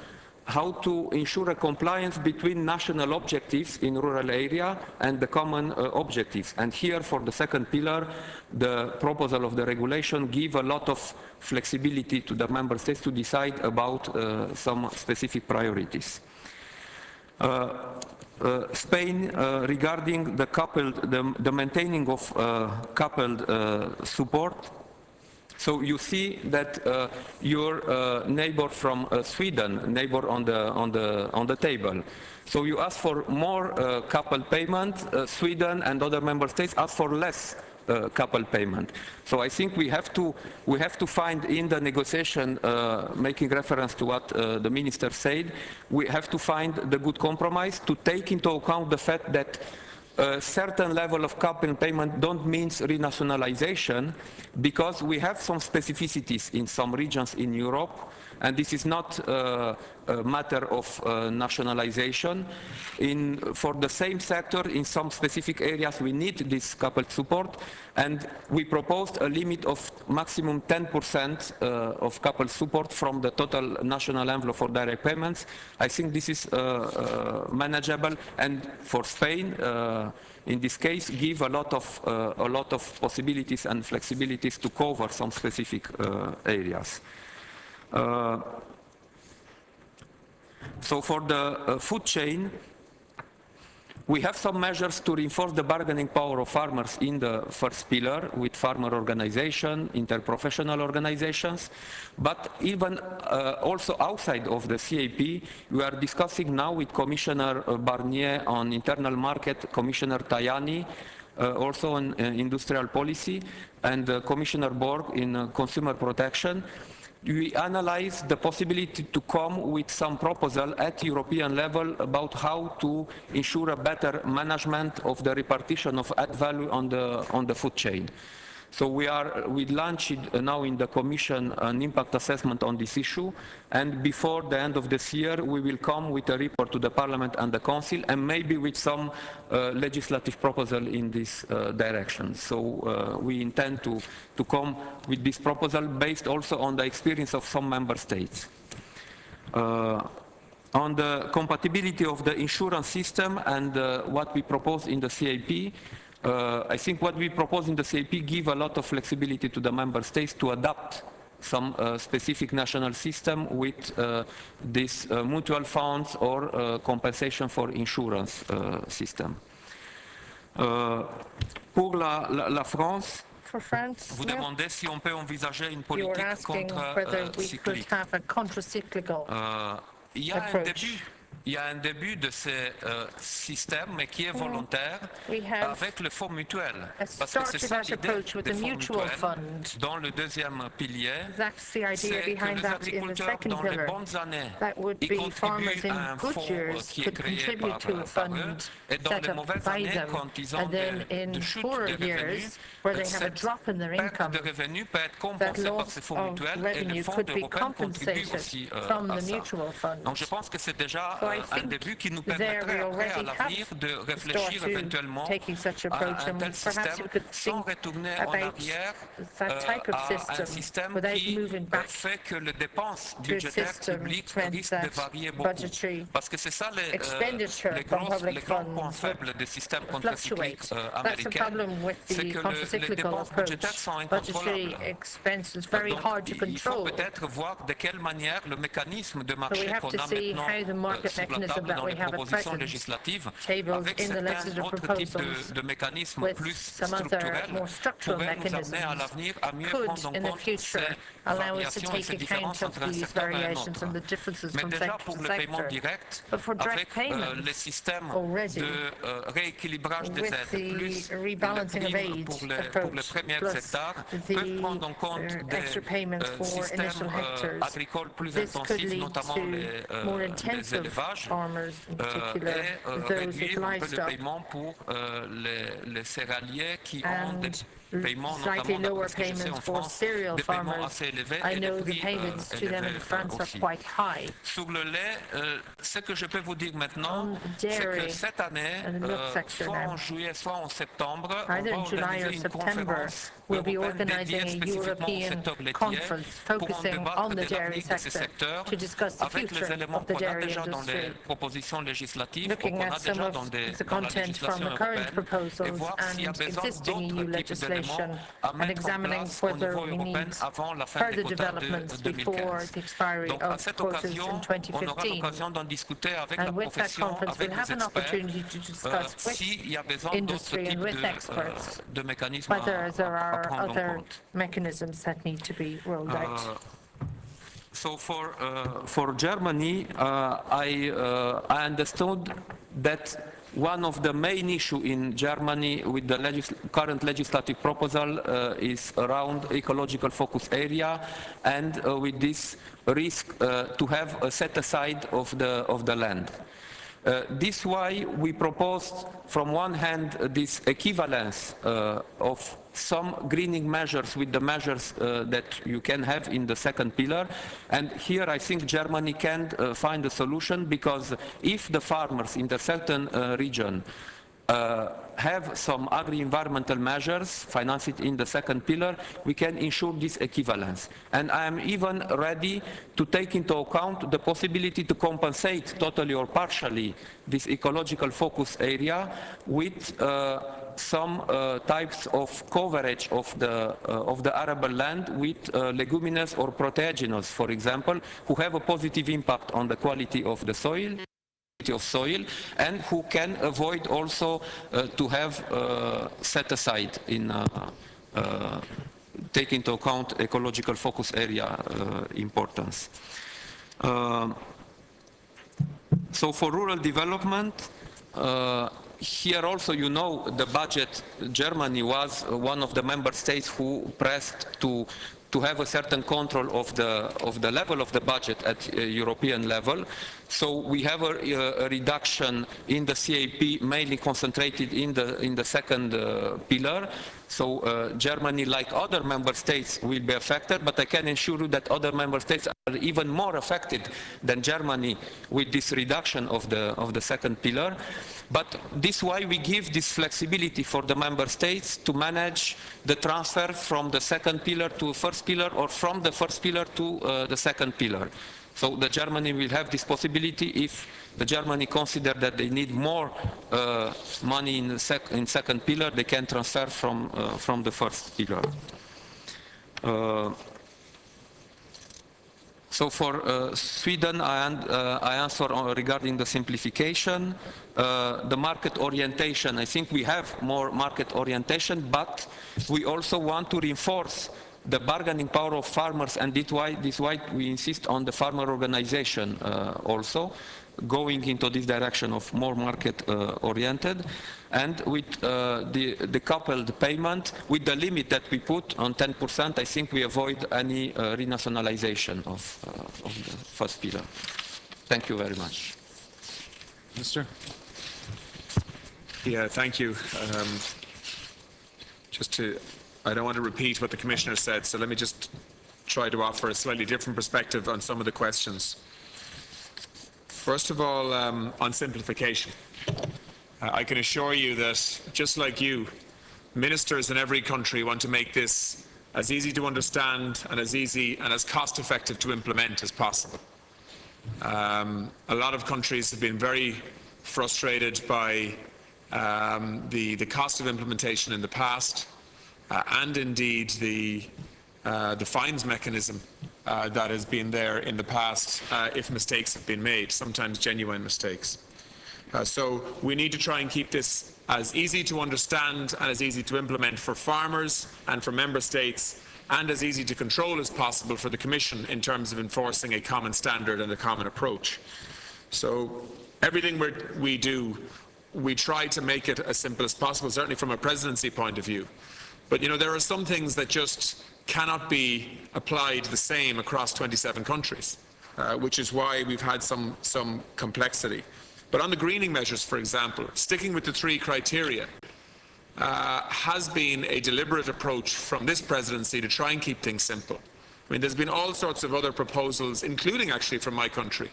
ensure a compliance between national objectives in rural area and the common objectives. And here for the second pillar, the proposal of the regulation give a lot of flexibility to the member states to decide about some specific priorities. Spain, regarding the maintaining of coupled support, so you see that your neighbor from Sweden, neighbor on the table. So you ask for more coupled payment. Sweden and other member states ask for less coupled payment. So I think we have to find in the negotiation, making reference to what the minister said, we have to find the good compromise to take into account the fact that a certain level of coupled payment don't mean renationalization, because we have some specificities in some regions in Europe, and this is not a matter of nationalization. For the same sector, in some specific areas, we need this coupled support, and we proposed a limit of maximum 10% of coupled support from the total national envelope for direct payments. I think this is manageable, and for Spain, in this case, give a lot of possibilities and flexibilities to cover some specific areas. So for the food chain, we have some measures to reinforce the bargaining power of farmers in the first pillar with farmer organization, interprofessional organizations, but even also outside of the CAP, we are discussing now with Commissioner Barnier on internal market, Commissioner Tajani, also on industrial policy, and Commissioner Borg in consumer protection. We analyze the possibility to come with some proposal at European level about how to ensure a better management of the repartition of add value on the food chain. So we launched now in the Commission an impact assessment on this issue, and before the end of this year we will come with a report to the Parliament and the Council, and maybe with some legislative proposal in this direction. So we intend to come with this proposal based also on the experience of some member states. On the compatibility of the insurance system and what we propose in the CAP, I think what we propose in the CAP give a lot of flexibility to the member states to adapt some specific national system with these mutual funds or compensation for insurance system. Pour la France, For France, vous demandez si on peut envisager une you were politique asking whether we could contre-cyclique. have a counter-cyclical Il y a un début de ce système, mais qui est volontaire, avec le fonds mutuel. Parce que c'est ça l'idée des fonds mutuels. Dans le deuxième pilier, c'est que les agriculteurs, dans les bonnes années, ils contribuent à un fonds qui est créé par eux, et dans les mauvaises années, quand ils ont des chutes de revenus, cette perte de revenus peut être compensée par ces fonds mutuels, et les fonds européens contribuent aussi à ça. Donc je pense que c'est déjà un début qui nous permettrait après à l'avenir de réfléchir éventuellement à un tel système sans retourner en arrière à un système qui fait que les dépenses budgétaires publiques risquent de varier beaucoup. Parce que c'est ça les grands points faibles des systèmes contre-cycliques américains, c'est que les dépenses budgétaires sont incontrôlables. Donc, il faut peut-être voir de quelle manière le mécanisme de marché qu'on a maintenant sur la table dans les propositions législatives, avec certains autres types de mécanismes plus structurels, pourraient nous amener à l'avenir à mieux prendre en compte ces variations et ces différences entre un secteur et un autre. Mais déjà pour le paiement direct, avec les systèmes de rééquilibrage des aides, plus le prime pour les premiers hectares, peuvent prendre en compte des systèmes agricoles plus intensifs, notamment les élevages, et réduire un peu le paiement pour les céréaliers qui ont des paiements, notamment d'après ce que je sais en France, des paiements assez élevés et des prix élevés aussi. Sur le lait, ce que je peux vous dire maintenant, c'est que cette année, soit en juillet, soit en septembre, on va organiser une conférence européenne dédiée spécifiquement au secteur laitier pour en débattre de l'avenir de ce secteur avec les éléments qu'on a déjà dans les propositions législatives ou qu'on a déjà dans la législation européenne et voir s'il y a besoin d'autres types d'éléments à mettre en place au niveau européen avant la fin des quotas de 2015. Donc à cette occasion, on aura l'occasion d'en discuter avec la profession, avec les experts, s'il y a besoin d'autres types de mécanismes à prendre en compte. So for Germany, I understood that one of the main issues in Germany with the current legislative proposal is around ecological focus area, and with this risk to have a set aside of the land. This why we proposed, from one hand, this equivalence of some greening measures with the measures that you can have in the second pillar. And here I think Germany can find a solution, because if the farmers in the certain region have some agri-environmental measures financed in the second pillar, we can ensure this equivalence. And I am even ready to take into account the possibility to compensate totally or partially this ecological focus area with some types of coverage of the arable land with leguminous or proteaginous, for example, who have a positive impact on the quality of the soil, and who can avoid also to have set aside in take into account ecological focus area importance. So for rural development, here also, you know, the budget, Germany was one of the member states who pressed to have a certain control of the level of the budget at European level. So we have a reduction in the CAP, mainly concentrated in the second pillar. So Germany, like other member states, will be affected, but I can assure you that other member states are even more affected than Germany with this reduction of the second pillar. But this is why we give this flexibility for the member states to manage the transfer from the second pillar to first pillar, or from the first pillar to the second pillar. So the Germany will have this possibility if the Germany consider that they need more money in second pillar, they can transfer from the first pillar. So for Sweden, I answer regarding the simplification, the market orientation. I think we have more market orientation, but we also want to reinforce the bargaining power of farmers, and this is why we insist on the farmer organization also, going into this direction of more market oriented, and with the coupled payment, with the limit that we put on 10%, I think we avoid any renationalization of the first pillar. Thank you very much. Minister? Yeah, thank you. I don't want to repeat what the Commissioner said, so let me just try to offer a slightly different perspective on some of the questions. First of all, on simplification. I can assure you that, just like you, ministers in every country want to make this as easy to understand and as easy and as cost-effective to implement as possible. A lot of countries have been very frustrated by the cost of implementation in the past, and indeed the fines mechanism that has been there in the past if mistakes have been made, sometimes genuine mistakes. So we need to try and keep this as easy to understand and as easy to implement for farmers and for member states, and as easy to control as possible for the Commission in terms of enforcing a common standard and a common approach. So everything we do, we try to make it as simple as possible, certainly from a presidency point of view. But, you know, there are some things that just cannot be applied the same across 27 countries, which is why we've had some complexity. But on the greening measures, for example, sticking with the 3 criteria has been a deliberate approach from this presidency to try and keep things simple. I mean, there's been all sorts of other proposals, including actually from my country,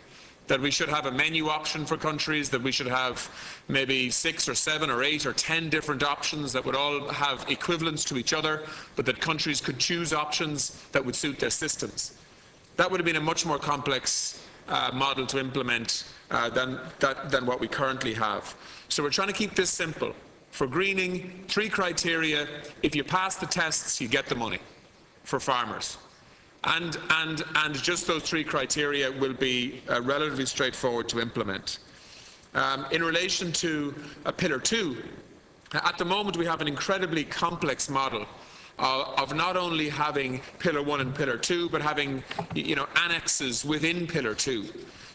that we should have a menu option for countries, that we should have maybe 6 or 7 or 8 or 10 different options that would all have equivalence to each other, but that countries could choose options that would suit their systems. That would have been a much more complex model to implement than what we currently have. So we're trying to keep this simple. For greening, 3 criteria. If you pass the tests, you get the money for farmers. And just those 3 criteria will be relatively straightforward to implement. In relation to Pillar 2, at the moment we have an incredibly complex model of not only having Pillar 1 and Pillar 2, but having, you know, annexes within Pillar 2.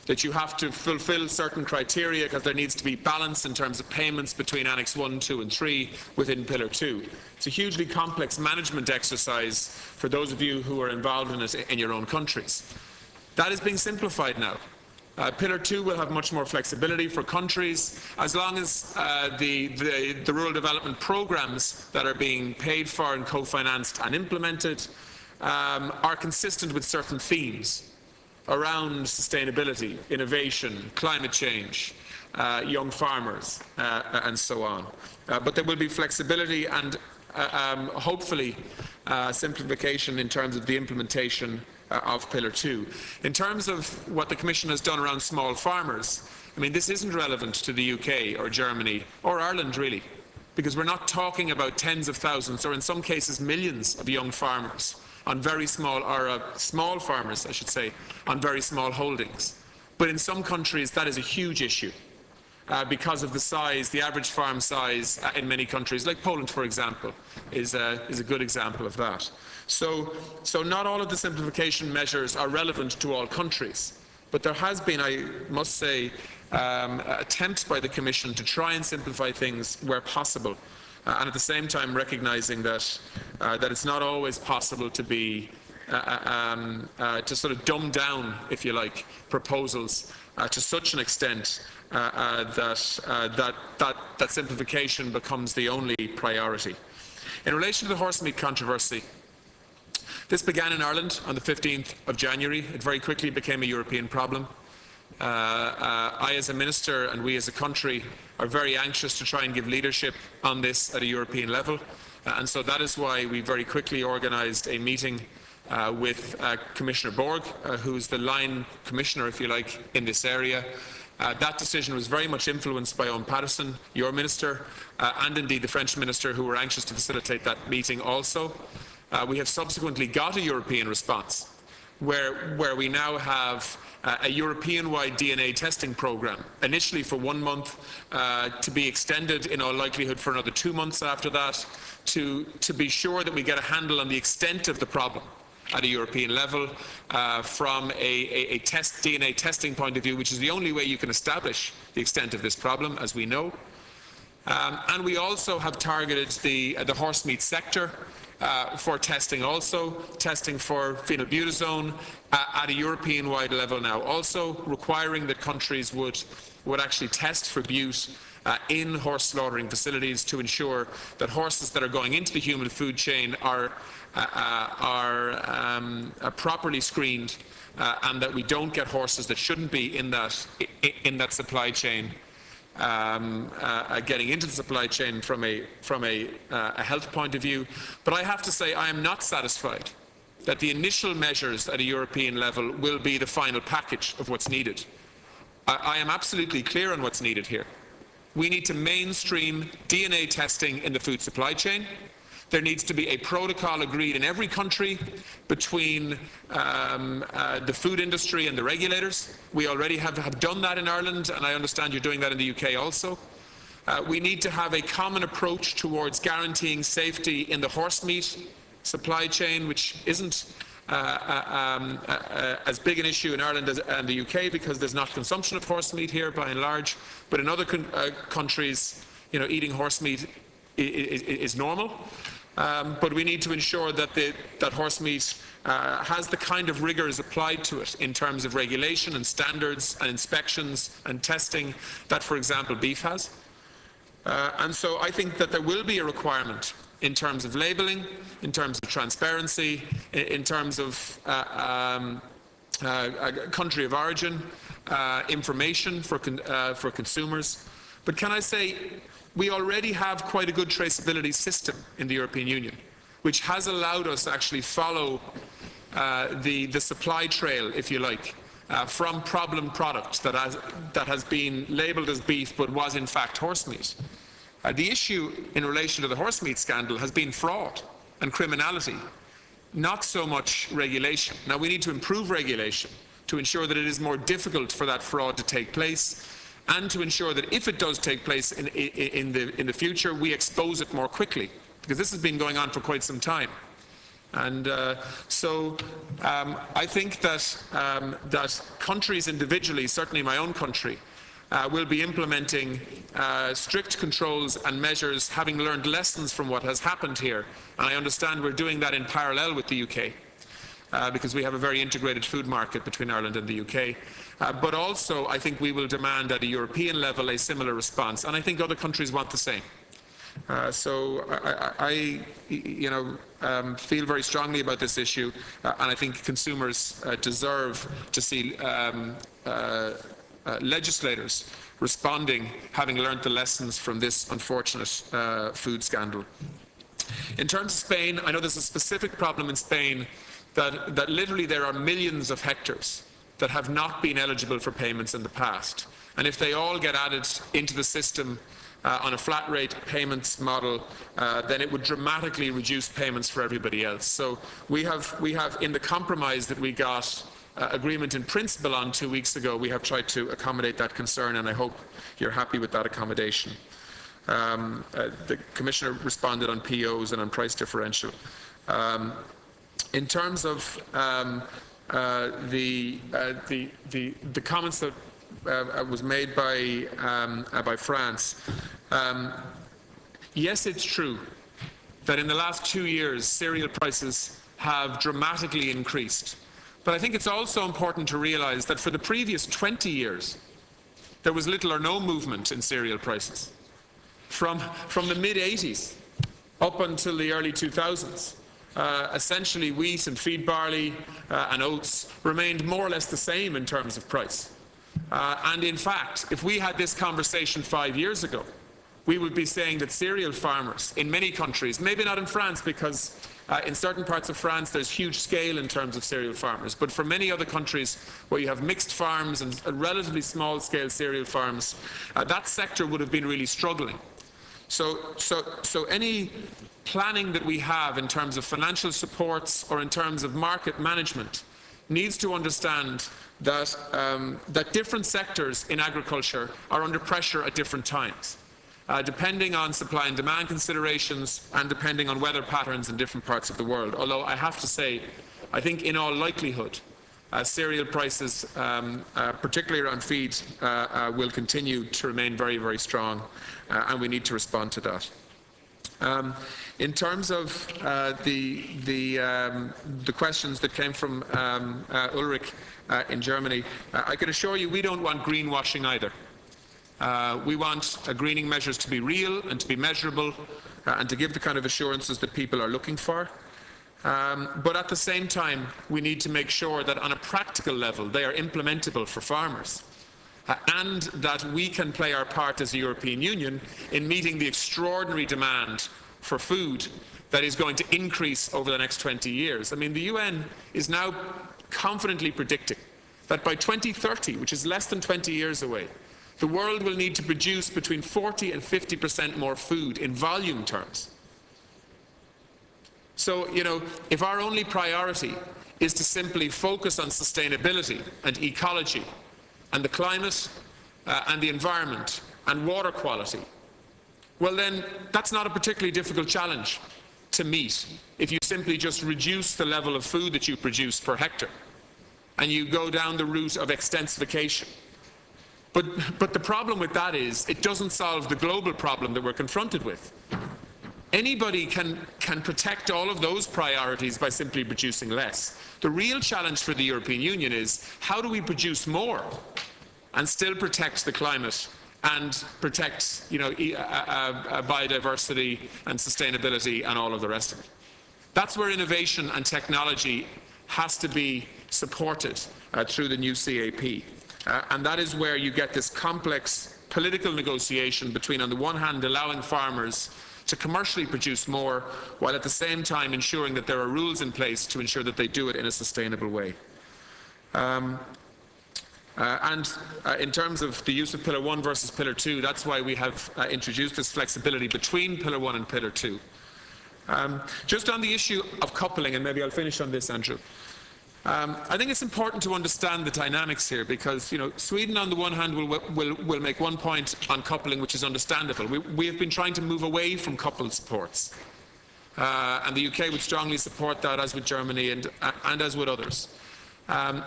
That you have to fulfill certain criteria because there needs to be balance in terms of payments between Annex 1, 2 and 3 within Pillar 2. It's a hugely complex management exercise for those of you who are involved in it in your own countries. That is being simplified now. Pillar 2 will have much more flexibility for countries as long as the rural development programs that are being paid for and co-financed and implemented are consistent with certain themes around sustainability, innovation, climate change, young farmers, and so on. But there will be flexibility and hopefully simplification in terms of the implementation of Pillar 2. In terms of what the Commission has done around small farmers, I mean, this isn't relevant to the UK or Germany or Ireland, really, because we're not talking about tens of thousands or in some cases millions of young farmers on very small, or small farmers, I should say, on very small holdings. But in some countries, that is a huge issue because of the size, the average farm size in many countries, like Poland, for example, is a good example of that. So not all of the simplification measures are relevant to all countries, but there has been, I must say, attempts by the Commission to try and simplify things where possible. And at the same time recognising that it's not always possible to be to sort of dumb down, if you like, proposals to such an extent that simplification becomes the only priority. In relation to the horsemeat controversy, this began in Ireland on the 15th of January. It very quickly became a European problem. I, as a minister, and we as a country, are very anxious to try and give leadership on this at a European level. And so that is why we very quickly organised a meeting with Commissioner Borg, who's the line commissioner, if you like, in this area. That decision was very much influenced by Owen Paterson, your minister, and indeed the French minister, who were anxious to facilitate that meeting also. We have subsequently got a European response, where we now have a European-wide DNA testing program, initially for 1 month, to be extended in all likelihood for another 2 months after that, to be sure that we get a handle on the extent of the problem at a European level from a DNA testing point of view, which is the only way you can establish the extent of this problem, as we know. And we also have targeted the horse meat sector for testing also, testing for phenylbutazone at a European-wide level now, also requiring that countries would actually test for bute in horse slaughtering facilities to ensure that horses that are going into the human food chain are properly screened and that we don't get horses that shouldn't be in that supply chain getting into the supply chain from a health point of view. But I have to say I am not satisfied that the initial measures at a European level will be the final package of what's needed. I am absolutely clear on what's needed here. We need to mainstream DNA testing in the food supply chain. There needs to be a protocol agreed in every country between the food industry and the regulators. We already have done that in Ireland, and I understand you're doing that in the UK also. We need to have a common approach towards guaranteeing safety in the horse meat supply chain, which isn't as big an issue in Ireland and the UK because there's not consumption of horse meat here by and large, but in other countries, you know, eating horse meat is normal. But we need to ensure that that horse meat has the kind of rigours applied to it in terms of regulation and standards and inspections and testing that, for example, beef has. And so I think that there will be a requirement in terms of labelling, in terms of transparency, in terms of country of origin, information for consumers. But can I say, we already have quite a good traceability system in the European Union, which has allowed us to actually follow the supply trail, if you like, from problem products that has been labelled as beef but was in fact horse meat. The issue in relation to the horse meat scandal has been fraud and criminality, not so much regulation. Now we need to improve regulation to ensure that it is more difficult for that fraud to take place, and to ensure that if it does take place in the future, we expose it more quickly, because this has been going on for quite some time. And so I think that countries individually, certainly my own country, will be implementing strict controls and measures, having learned lessons from what has happened here. And I understand we're doing that in parallel with the UK, because we have a very integrated food market between Ireland and the UK. But also, I think we will demand at a European level a similar response, and I think other countries want the same. So I feel very strongly about this issue, and I think consumers deserve to see legislators responding, having learnt the lessons from this unfortunate food scandal. In terms of Spain, I know there's a specific problem in Spain that literally there are millions of hectares that have not been eligible for payments in the past. And if they all get added into the system on a flat rate payments model, then it would dramatically reduce payments for everybody else. So we have in the compromise that we got agreement in principle on 2 weeks ago, we have tried to accommodate that concern, and I hope you're happy with that accommodation. The Commissioner responded on POs and on price differential. In terms of the comments that was made by France, yes, it's true that in the last 2 years cereal prices have dramatically increased. But I think it's also important to realise that for the previous 20 years there was little or no movement in cereal prices. From the mid-80s up until the early 2000s. Essentially wheat and feed barley and oats remained more or less the same in terms of price. And in fact, if we had this conversation 5 years ago, we would be saying that cereal farmers in many countries, maybe not in France, because in certain parts of France there's huge scale in terms of cereal farmers, but for many other countries where you have mixed farms and relatively small scale cereal farms, that sector would have been really struggling. So any planning that we have in terms of financial supports or in terms of market management needs to understand that, that different sectors in agriculture are under pressure at different times, depending on supply and demand considerations and depending on weather patterns in different parts of the world. Although I have to say, I think in all likelihood, cereal prices, particularly around feed, will continue to remain very, very strong, and we need to respond to that. In terms of the questions that came from Ulrich in Germany, I can assure you we don't want greenwashing either. We want greening measures to be real and to be measurable and to give the kind of assurances that people are looking for. But at the same time, we need to make sure that on a practical level they are implementable for farmers. And that we can play our part as a European Union in meeting the extraordinary demand for food that is going to increase over the next 20 years. I mean, the UN is now confidently predicting that by 2030, which is less than 20 years away, the world will need to produce between 40 and 50% more food in volume terms. So, you know, if our only priority is to simply focus on sustainability and ecology and the climate and the environment and water quality, well then that's not a particularly difficult challenge to meet if you simply just reduce the level of food that you produce per hectare and you go down the route of extensification. But the problem with that is it doesn't solve the global problem that we're confronted with. Anybody can protect all of those priorities by simply producing less. The real challenge for the European Union is how do we produce more and still protect the climate and protect, you know, biodiversity and sustainability and all of the rest of it. That's where innovation and technology has to be supported through the new CAP. And that is where you get this complex political negotiation between, on the one hand, allowing farmers to commercially produce more, while at the same time ensuring that there are rules in place to ensure that they do it in a sustainable way. In terms of the use of Pillar 1 versus Pillar 2, that's why we have introduced this flexibility between Pillar 1 and Pillar 2. Just on the issue of coupling, and maybe I'll finish on this, Andrew. I think it's important to understand the dynamics here because, you know, Sweden on the one hand will make one point on coupling which is understandable. We have been trying to move away from coupled supports. And the UK would strongly support that, as would Germany and as would others.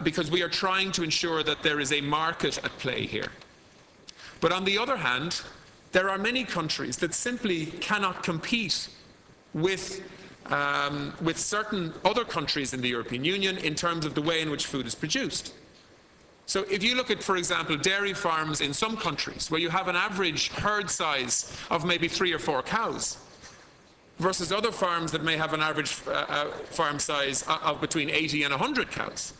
Because we are trying to ensure that there is a market at play here. But on the other hand, there are many countries that simply cannot compete with certain other countries in the European Union in terms of the way in which food is produced. So if you look at, for example, dairy farms in some countries where you have an average herd size of maybe 3 or 4 cows versus other farms that may have an average farm size of between 80 and 100 cows,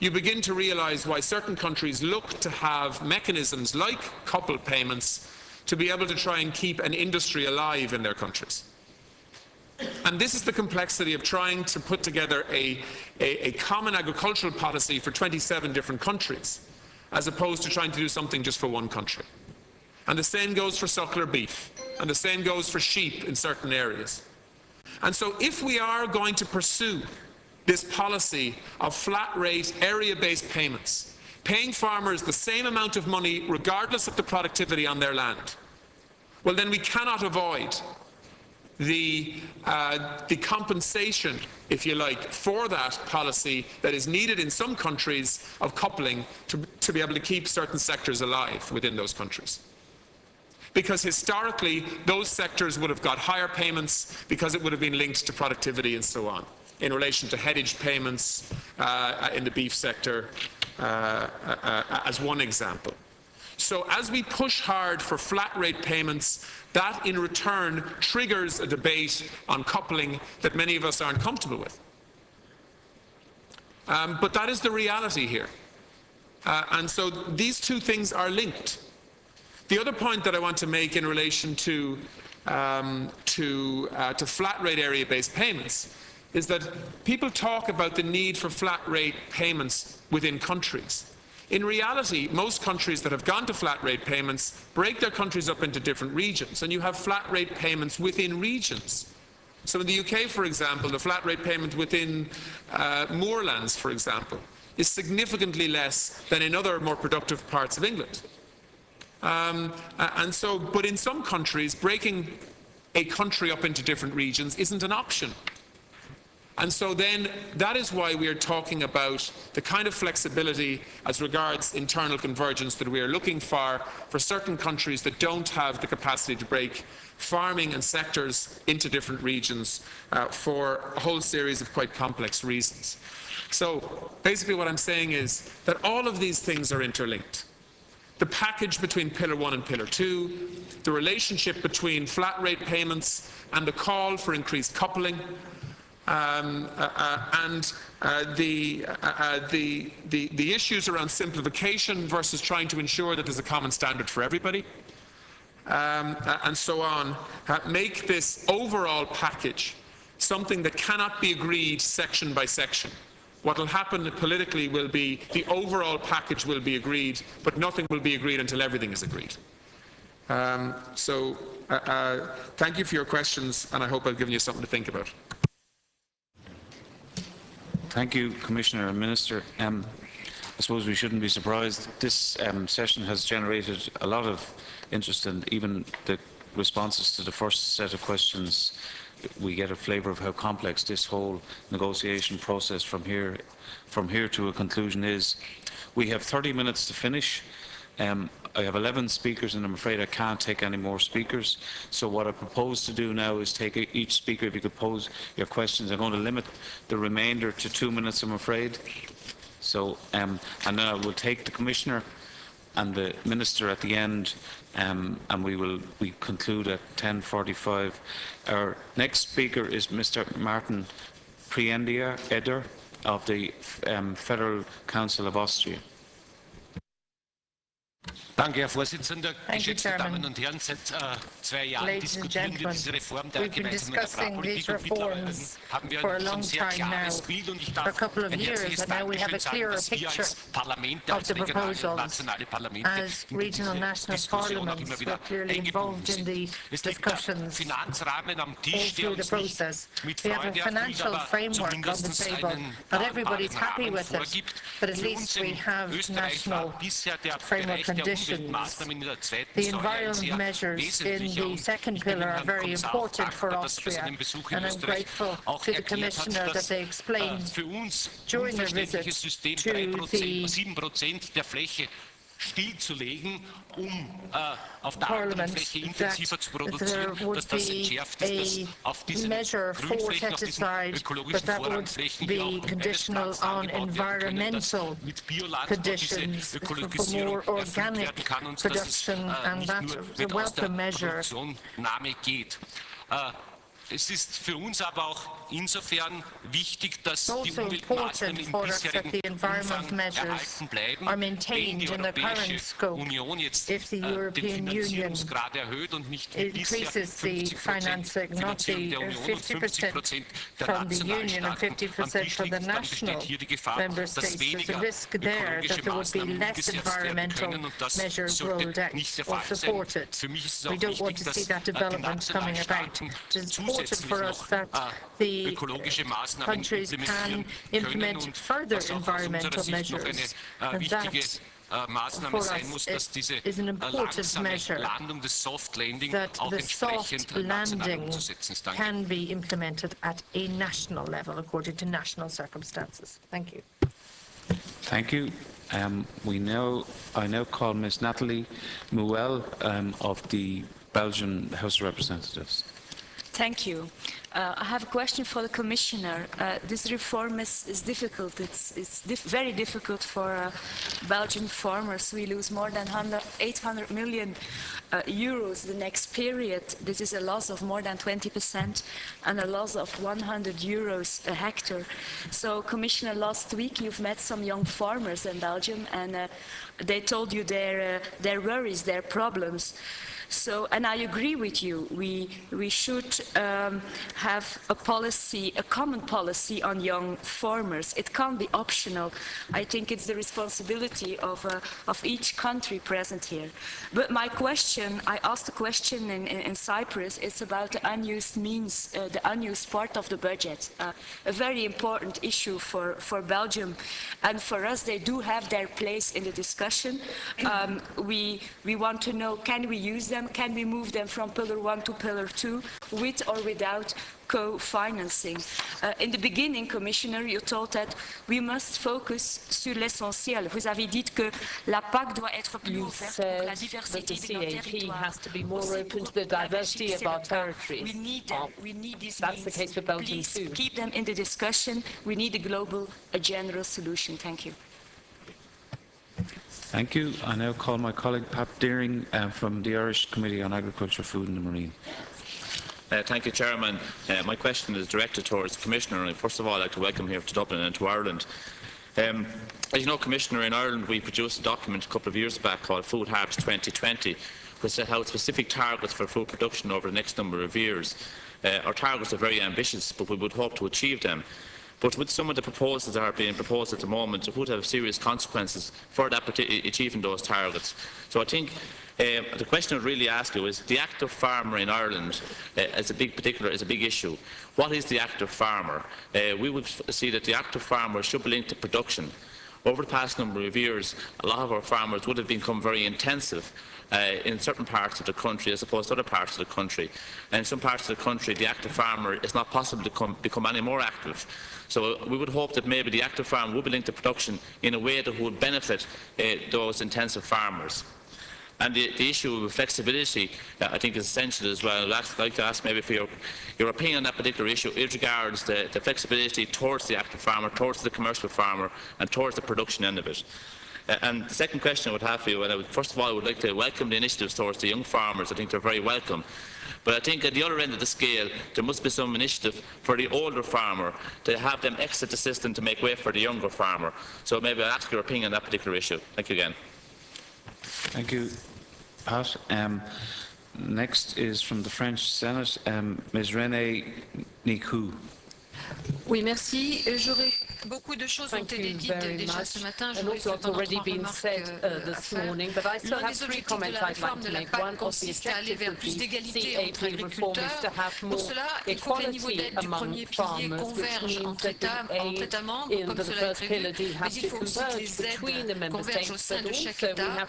you begin to realize why certain countries look to have mechanisms like coupled payments to be able to try and keep an industry alive in their countries. And this is the complexity of trying to put together a common agricultural policy for 27 different countries, as opposed to trying to do something just for one country. And the same goes for suckler beef, and the same goes for sheep in certain areas. And so if we are going to pursue this policy of flat rate, area-based payments, paying farmers the same amount of money regardless of the productivity on their land, well then we cannot avoid the compensation, if you like, for that policy that is needed in some countries of coupling to be able to keep certain sectors alive within those countries. Because historically, those sectors would have got higher payments because it would have been linked to productivity and so on, in relation to headage payments in the beef sector, as one example. So as we push hard for flat rate payments, that in return triggers a debate on coupling that many of us aren't comfortable with. But that is the reality here. And so these two things are linked. The other point that I want to make in relation to flat rate area-based payments is that people talk about the need for flat rate payments within countries. In reality, most countries that have gone to flat rate payments break their countries up into different regions, and you have flat rate payments within regions. So in the UK, for example, the flat rate payment within moorlands, for example, is significantly less than in other more productive parts of England. But in some countries, breaking a country up into different regions isn't an option. And so then that is why we are talking about the kind of flexibility as regards internal convergence that we are looking for certain countries that don't have the capacity to break farming and sectors into different regions for a whole series of quite complex reasons. So basically what I'm saying is that all of these things are interlinked. The package between Pillar 1 and Pillar 2, the relationship between flat rate payments and the call for increased coupling, and the issues around simplification versus trying to ensure that there's a common standard for everybody, and so on, make this overall package something that cannot be agreed section by section. What will happen politically will be the overall package will be agreed, but nothing will be agreed until everything is agreed. Thank you for your questions, and I hope I've given you something to think about. Thank you, Commissioner and Minister. I suppose we shouldn't be surprised. This session has generated a lot of interest, and even the responses to the first set of questions, we get a flavour of how complex this whole negotiation process from here to a conclusion is. We have 30 minutes to finish. I have 11 speakers, and I'm afraid I can't take any more speakers. So what I propose to do now is take each speaker, if you could pose your questions. I'm going to limit the remainder to 2 minutes, I'm afraid. So, and then I will take the Commissioner and the Minister at the end, and we conclude at 10:45. Our next speaker is Mr. Martin Priendia-Eder of the Federal Council of Austria. Danke, Herr Vorsitzender. Geschätzte Damen und Herren, seit 2 Jahren diskutieren wir diese Reform der gemeinsamen Agrarpolitik und mittlerweile haben wir ein sehr klares Bild und ich darf ein herzliches Dankeschön sagen, dass wir als Parlamente, als regionale und nationale Parlamente in diese Diskussion auch immer wieder eingebunden sind. Es liegt der Finanzrahmen am Tisch, der uns nicht mit Freude erfüllt, aber zumindest einen Rahmen vorgibt. Für uns in Österreich war bisher der Bereich der The environment measures in the second pillar are very important for Austria, and I'm grateful to the Commissioner that they explained during their visit to the stillzulegen, auf der anderen Fläche intensiver zu produzieren, dass das entschärft ist, dass auf diesen Grünflächen, auf diesen ökologischen Vorrangflächen wir auch ein kleines angebaut werden können, dass mit Biolandbau diese Ökologisierung erfüllt werden kann und dass es nicht nur mit aus der Produktionnahme geht. Es ist für uns aber auch insofern wichtig, dass die Umweltmaßnahmen im bisherigen Umfang erhalten bleiben, wenn die Europäische Union jetzt den Finanzierungsgrad erhöht und nicht wie bisher 50% Finanzierung der Union und 50% der nationalen Staaten am Tisch liegt, dann besteht hier die Gefahr, dass weniger ökologische Maßnahmen umgesetzt werden können und das sollte nicht der Fall sein. Für mich ist es auch wichtig, dass die nationalen Staaten zusätzlich for us that the countries can implement further environmental measures. And that for us is an important measure, that the soft landing can be implemented at a national level according to national circumstances. Thank you. Thank you. I now call Ms. Nathalie Mouel of the Belgian House of Representatives. Thank you. I have a question for the Commissioner. This reform is difficult. It's very difficult for Belgian farmers. We lose more than 800 million euros the next period. This is a loss of more than 20% and a loss of 100 euros a hectare. So, Commissioner, last week you've met some young farmers in Belgium, and they told you their worries, their problems. So, and I agree with you, we should have a policy, a common policy on young farmers. It can't be optional. I think it's the responsibility of each country present here. But my question, I asked a question in Cyprus, it's about the unused means, the unused part of the budget. A very important issue for Belgium. And for us, they do have their place in the discussion. We want to know, can we use them? Can we move them from Pillar 1 to Pillar 2 with or without co-financing? In the beginning, Commissioner, you told that we must focus sur l'essentiel. Vous avez dit que la PAC doit être plus ouverte pour que la diversité de nos territoires. Has to be more open to the diversity of our territories. We need them. We need these That's the case for Belgium Please too. keep them in the discussion. We need a global, a general solution. Thank you. Thank you. I now call my colleague Pat Deering from the Irish Committee on Agriculture, Food and the Marine. Thank you, Chairman. My question is directed towards the Commissioner. And first of all, I'd like to welcome here to Dublin and to Ireland. As you know, Commissioner, in Ireland we produced a document a couple of years back called Food Harvest 2020, which set out specific targets for food production over the next number of years. Our targets are very ambitious, but we would hope to achieve them. But with some of the proposals that are being proposed at the moment, it would have serious consequences for achieving those targets. So I think the question I would really ask you is, the active farmer in Ireland is a big issue. What is the active farmer? We would see that the active farmer should be linked to production. Over the past number of years, a lot of our farmers would have become very intensive in certain parts of the country as opposed to other parts of the country. And in some parts of the country, the active farmer is not possible to become any more active. So we would hope that maybe the active farmer would be linked to production in a way that would benefit those intensive farmers. And the issue of flexibility, I think, is essential as well. I'd like to ask maybe for your opinion on that particular issue as regards the flexibility towards the active farmer, towards the commercial farmer, and towards the production end of it. And the second question I would have for you, and first of all, I would like to welcome the initiatives towards the young farmers. I think they're very welcome. But I think at the other end of the scale, there must be some initiative for the older farmer to have them exit the system to make way for the younger farmer. So maybe I'll ask your opinion on that particular issue. Thank you again. Thank you, Pat. Next is from the French Senate, Ms. Renée Nicou. Oui, merci. J'aurais beaucoup de choses ont été dites déjà ce matin. Je voudrais cependant trois remarques faire. L'un des objectifs de la réforme de la PAC consiste à aller vers plus d'égalité entre agriculteurs. Pour cela, il faut que les niveaux d'aide du premier pilier convergent entre États membres, comme cela est prévu, mais il faut aussi que les aides convergent au sein de chaque État.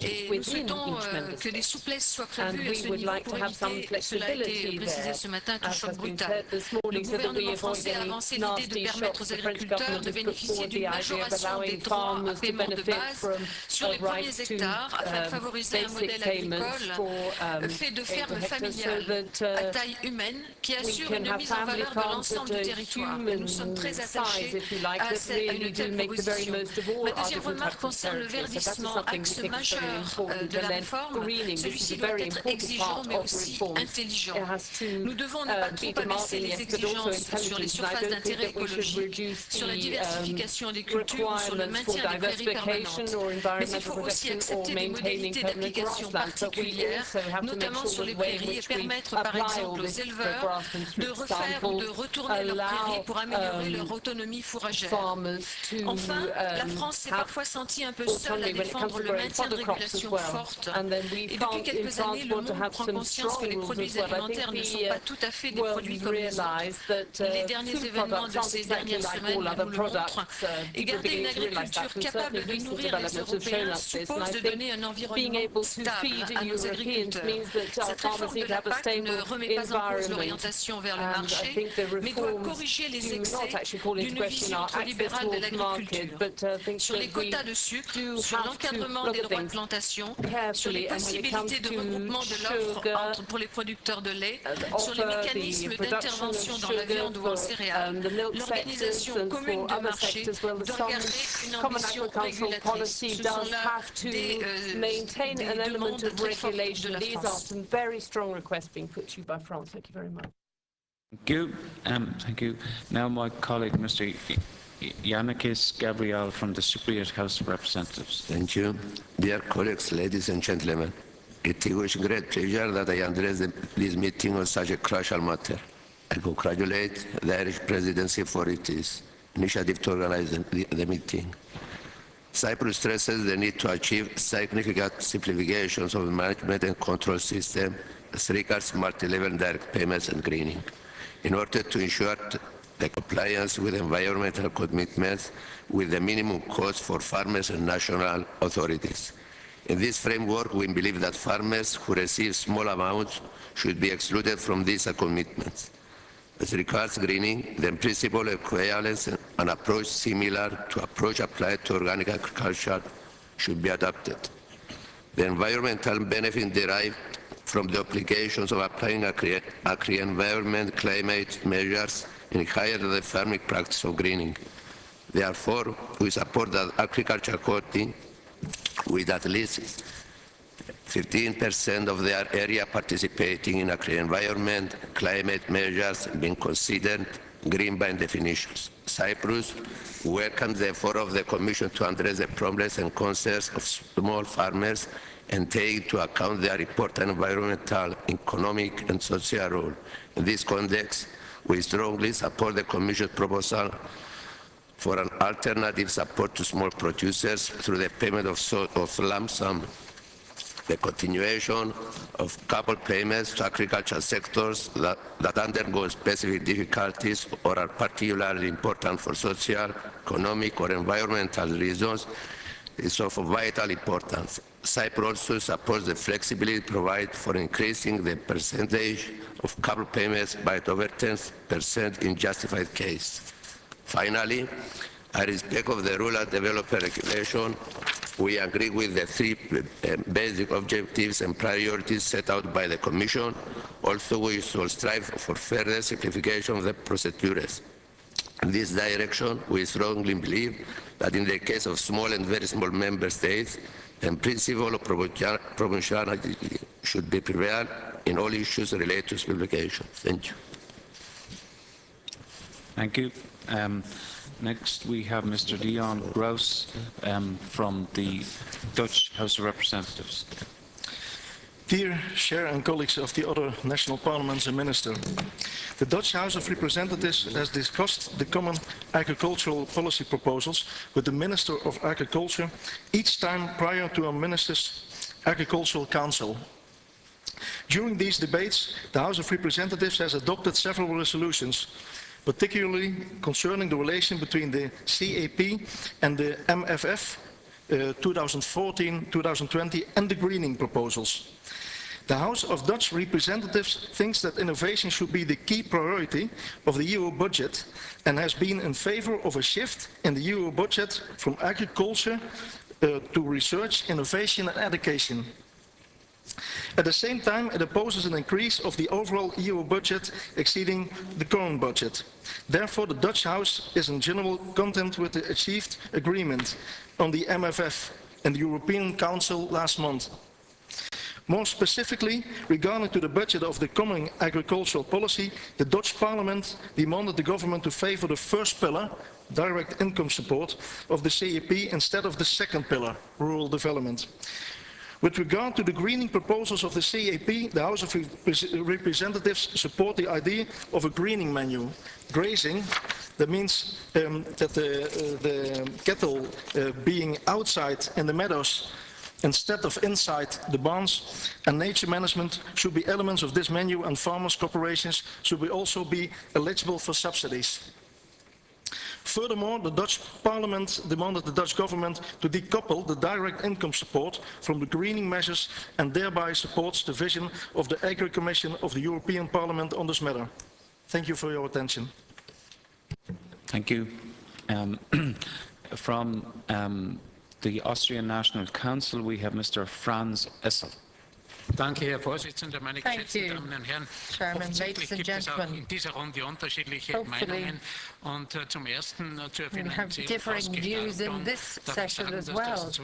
Et nous souhaitons que des souplesses soient prévues à ce niveau pour éviter, cela a été précisé ce matin, tout choc brutal. Le gouvernement français a avancé l'idée de permettre aux agriculteurs de bénéficier d'une majoration des droits à paiement de base sur les premiers hectares afin de favoriser un modèle agricole fait de fermes familiales à taille humaine qui assure une mise en valeur de l'ensemble du territoire. Et nous sommes très attachés à une telle proposition. Ma deuxième remarque concerne le verdissement, axe majeur de la réforme. Celui-ci doit être exigeant mais aussi intelligent. Nous devons ne pas trop abaisser les exigences sur les surfaces d'intérêt écologique, sur la diversification des cultures ou sur le maintien des prairies permanentes. Mais il faut aussi accepter des modalités d'application particulières, notamment sur les prairies, et permettre par exemple aux éleveurs de refaire ou de retourner leurs prairies pour améliorer leur autonomie fourragère. Enfin, la France s'est parfois sentie un peu seule à défendre le maintien de régulations fortes. Et depuis quelques années, le monde prend conscience que les produits alimentaires ne sont pas tout à fait des produits comme les autres. Les derniers événements de ces dernières semaines nous le montrent. Et garder une agriculture capable de nourrir les Européens suppose de donner un environnement stable à nos agriculteurs. Cette réforme de la PAC ne remet pas en cause l'orientation vers le marché, mais doit corriger les excès d'une vision trop libérale de l'agriculture. Sur les quotas de sucre, sur l'encadrement des droits de plantation, sur les possibilités de regroupement de l'offre pour les producteurs de lait, sur les mécanismes d'intervention dans la viande ou en céréales, l'organisation commune de marché doit garder une ambition régulatrice. Ce sont là des demandes très fortes de la France. Thank you. Now my colleague, Mr. Yannikis Gabriel from the Cypriot House of Representatives. Thank you. Dear colleagues, ladies and gentlemen, it is with great pleasure that I address this meeting on such a crucial matter. I congratulate the Irish presidency for its initiative to organize the meeting. Cyprus stresses the need to achieve significant simplifications of the management and control system as regards multi-level direct payments and greening, in order to ensure the compliance with environmental commitments with the minimum cost for farmers and national authorities. In this framework, we believe that farmers who receive small amounts should be excluded from these commitments. As regards greening, the principle of equivalence, an approach similar to approach applied to organic agriculture, should be adopted. The environmental benefit derived from the applications of applying agri-environment climate measures enhance the farming practice of greening. Therefore, we support that agriculture quoting with at least 15% of their area participating in agri-environment climate measures being considered green by definitions. Cyprus welcomes the effort of the Commission to address the problems and concerns of small farmers and take into account their important environmental, economic and social role. In this context, we strongly support the Commission's proposal for an alternative support to small producers through the payment of lump sum, the continuation of coupled payments to agricultural sectors that undergo specific difficulties or are particularly important for social, economic or environmental reasons is of vital importance. Cyprus also supports the flexibility provided for increasing the percentage of coupled payments by over 10% in justified case. Finally, in respect of the rural development regulation, we agree with the three basic objectives and priorities set out by the Commission. Also, we should strive for further simplification of the procedures. In this direction, we strongly believe that in the case of small and very small member states, the principle of proportionality should be prevailed in all issues related to simplification. Thank you. Thank you. Next, we have Mr. Dion Gross from the Dutch House of Representatives. Dear Chair and colleagues of the other national parliaments and Minister, the Dutch House of Representatives has discussed the common agricultural policy proposals with the Minister of Agriculture each time prior to a Minister's Agricultural Council. During these debates, the House of Representatives has adopted several resolutions, particularly concerning the relation between the CAP and the MFF 2014-2020 and the greening proposals. The House of Dutch Representatives thinks that innovation should be the key priority of the EU budget and has been in favor of a shift in the EU budget from agriculture to research, innovation and education. At the same time, it opposes an increase of the overall EU budget exceeding the current budget. Therefore, the Dutch House is in general content with the achieved agreement on the MFF in the European Council last month. More specifically, regarding to the budget of the coming agricultural policy, the Dutch Parliament demanded the government to favour the first pillar, direct income support, of the CAP instead of the second pillar, rural development. With regard to the greening proposals of the CAP, the House of Representatives support the idea of a greening menu. Grazing, that means that the cattle being outside in the meadows instead of inside the barns, and nature management should be elements of this menu, and farmers' corporations should also be eligible for subsidies. Furthermore, the Dutch Parliament demanded the Dutch government to decouple the direct income support from the greening measures and thereby supports the vision of the Agri Commission of the European Parliament on this matter. Thank you for your attention. Thank you. From the Austrian National Council, we have Mr. Franz Essel. Danke, Herr Vorsitzender, meine geschätzten Damen und Herren. Offensichtlich gibt es auch in dieser Runde unterschiedliche Meinungen. Und zum Ersten zur finanziellen Ausgestaltung. Darf ich sagen, dass das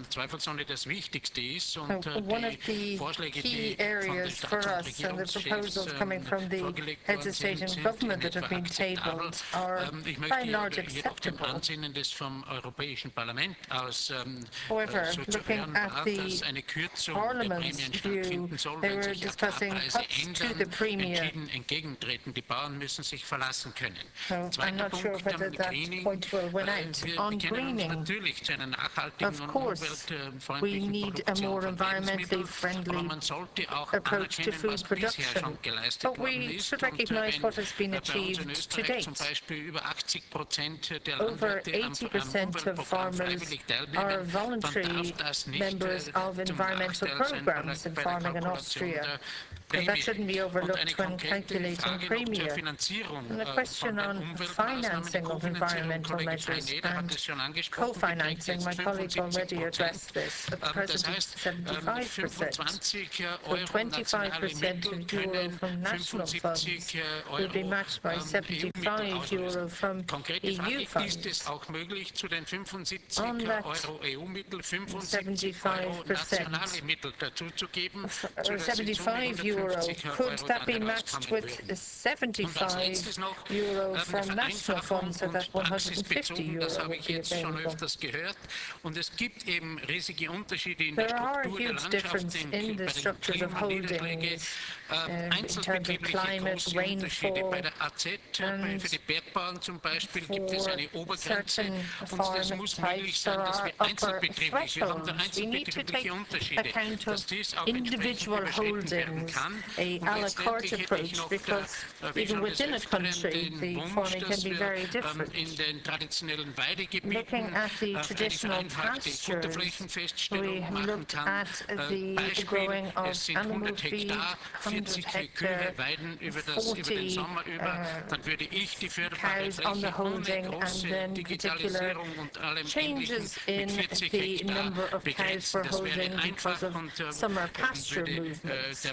zweifelsohne das Wichtigste ist und die Vorschläge, die von den Staats- und Regierungschefs vorgelegt worden sind in etwa akzeptabel. Ich möchte jedoch dem Ansinnen des vom Europäischen Parlament aus so zu hören war, dass eine Kürzung der Prämiensteuer stattfinden soll, wenn sich Agrarpreise ändern, entgegentreten. Die Bauern müssen sich verlassen können. Zweiter Punkt, Greening. Wir bekennen uns natürlich zu einer nachhaltigen und umweltfreundlichen Produktion von Lebensmitteln, aber man sollte auch anerkennen, was bisher schon geleistet worden ist. Und wenn bei uns in Österreich zum Beispiel über 80% der Landwirte am Umweltprogramm freiwillig teilnehmen, dann darf das nicht zum Nachteil sein bei der Kalkulation der Prämie. Und eine konkrete Frage noch zur Finanzierung von den Umweltmaßnahmen. Die Kofinanzierung, Kollege Kaineder hat es schon angesprochen, beträgt jetzt 75%. Das heißt, 25 Euro nationale Mittel können 75 Euro EU-Mittel ausweisen. Konkrete Frage, ist es auch möglich, zu den 75 Euro EU-Mittel 75 Euro nationale Mittel dazuzugeben, sodass sie zu 150 Could that be matched with 75 euro from national funds, so that 150 euro das habe ich jetzt schon öfters gehört. Und es gibt eben riesige Unterschiede in der Struktur der Landschaft, in den Klimaniederschläge, einzelbetriebliche große Unterschiede. Bei der AZ, für die Bergbauern zum Beispiel, gibt es eine Obergrenze und es muss möglich sein, dass wir einzelbetriebliche, wir haben da einzelbetriebliche Unterschiede, dass dies auch entsprechend überschritten werden kann. A la carte approach, because even within a country, the farming can be very different. Looking at the traditional pastures, we looked at the growing of animal feed, 100 hectare, 40 cows on the holding, and then particular changes in the number of cows for holding because of summer pasture movements.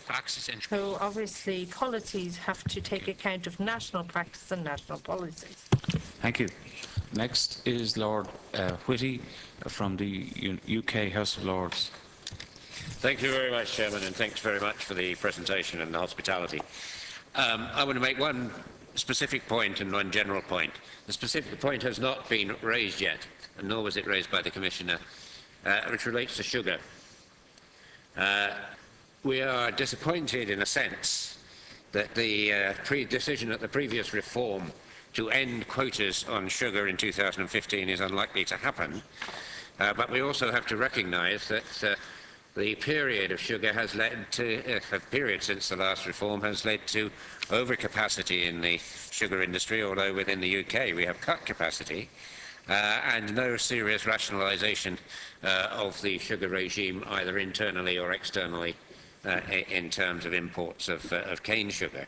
So obviously policies have to take account of national practice and national policies. Thank you. Next is Lord Whitty from the UK House of Lords. Thank you very much, Chairman, and thanks very much for the presentation and the hospitality. I want to make one specific point and one general point. The specific point has not been raised yet, and nor was it raised by the Commissioner, which relates to sugar. We are disappointed, in a sense, that the decision at the previous reform to end quotas on sugar in 2015 is unlikely to happen. But we also have to recognise that the period of sugar has led to, a period since the last reform has led to overcapacity in the sugar industry, although within the UK we have cut capacity, and no serious rationalisation of the sugar regime, either internally or externally, in terms of imports of cane sugar.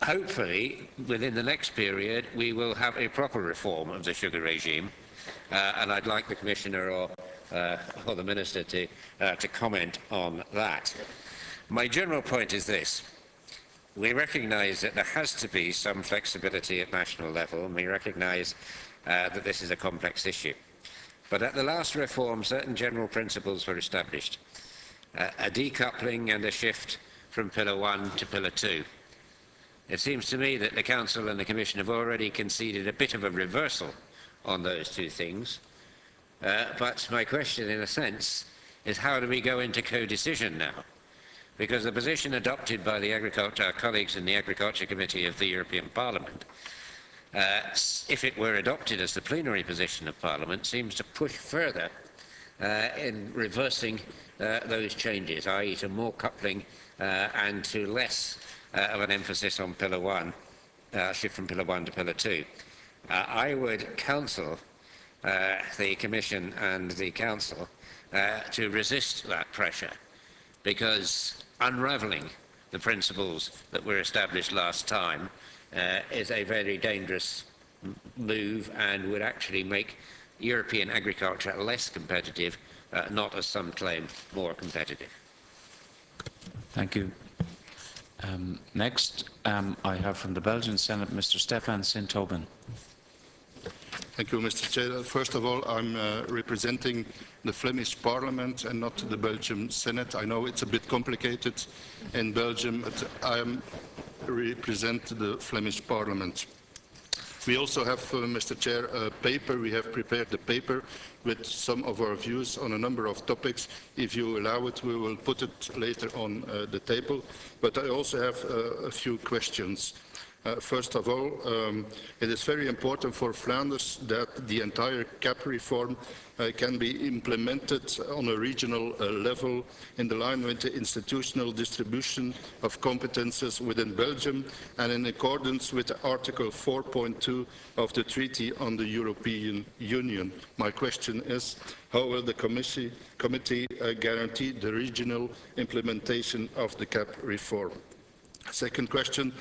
Hopefully, within the next period, we will have a proper reform of the sugar regime, and I'd like the Commissioner or the Minister to comment on that. My general point is this. We recognise that there has to be some flexibility at national level, and we recognise that this is a complex issue. But at the last reform, certain general principles were established. A decoupling and a shift from Pillar 1 to Pillar 2. It seems to me that the Council and the Commission have already conceded a bit of a reversal on those two things. But my question, in a sense, is how do we go into co-decision now? Because the position adopted by our colleagues in the Agriculture Committee of the European Parliament, if it were adopted as the plenary position of Parliament, seems to push further in reversing those changes, i.e. to more coupling and to less of an emphasis on Pillar 1, shift from Pillar 1 to Pillar 2. I would counsel the Commission and the Council to resist that pressure, because unravelling the principles that were established last time is a very dangerous move and would actually make European agriculture less competitive, not, as some claim, more competitive. Thank you. Next, I have from the Belgian Senate, Mr. Stefan Sint-Tobin. Thank you, Mr. Chair. First of all, I'm representing the Flemish Parliament and not the Belgian Senate. I know it's a bit complicated in Belgium, but I represent the Flemish Parliament. We also have, Mr. Chair, a paper. We have prepared a paper with some of our views on a number of topics. If you allow it, we will put it later on the table. But I also have a few questions. First of all, it is very important for Flanders that the entire CAP reform can be implemented on a regional level in the line with the institutional distribution of competences within Belgium and in accordance with Article 4.2 of the Treaty on the European Union. My question is, how will the committee guarantee the regional implementation of the CAP reform? Second question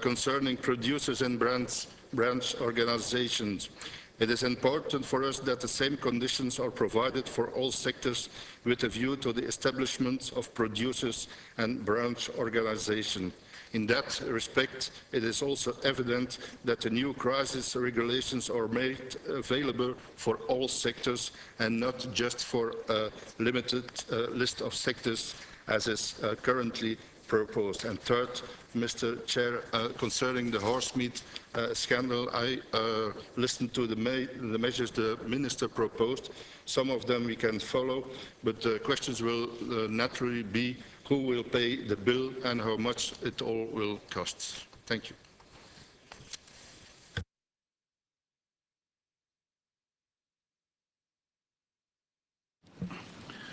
concerning producers and branch organizations. It is important for us that the same conditions are provided for all sectors with a view to the establishment of producers and branch organizations. In that respect, it is also evident that the new crisis regulations are made available for all sectors and not just for a limited list of sectors as is currently proposed. And third, Mr. Chair, concerning the horse meat scandal, I listened to the measures the Minister proposed. Some of them we can follow, but the questions will naturally be who will pay the bill and how much it all will cost. Thank you.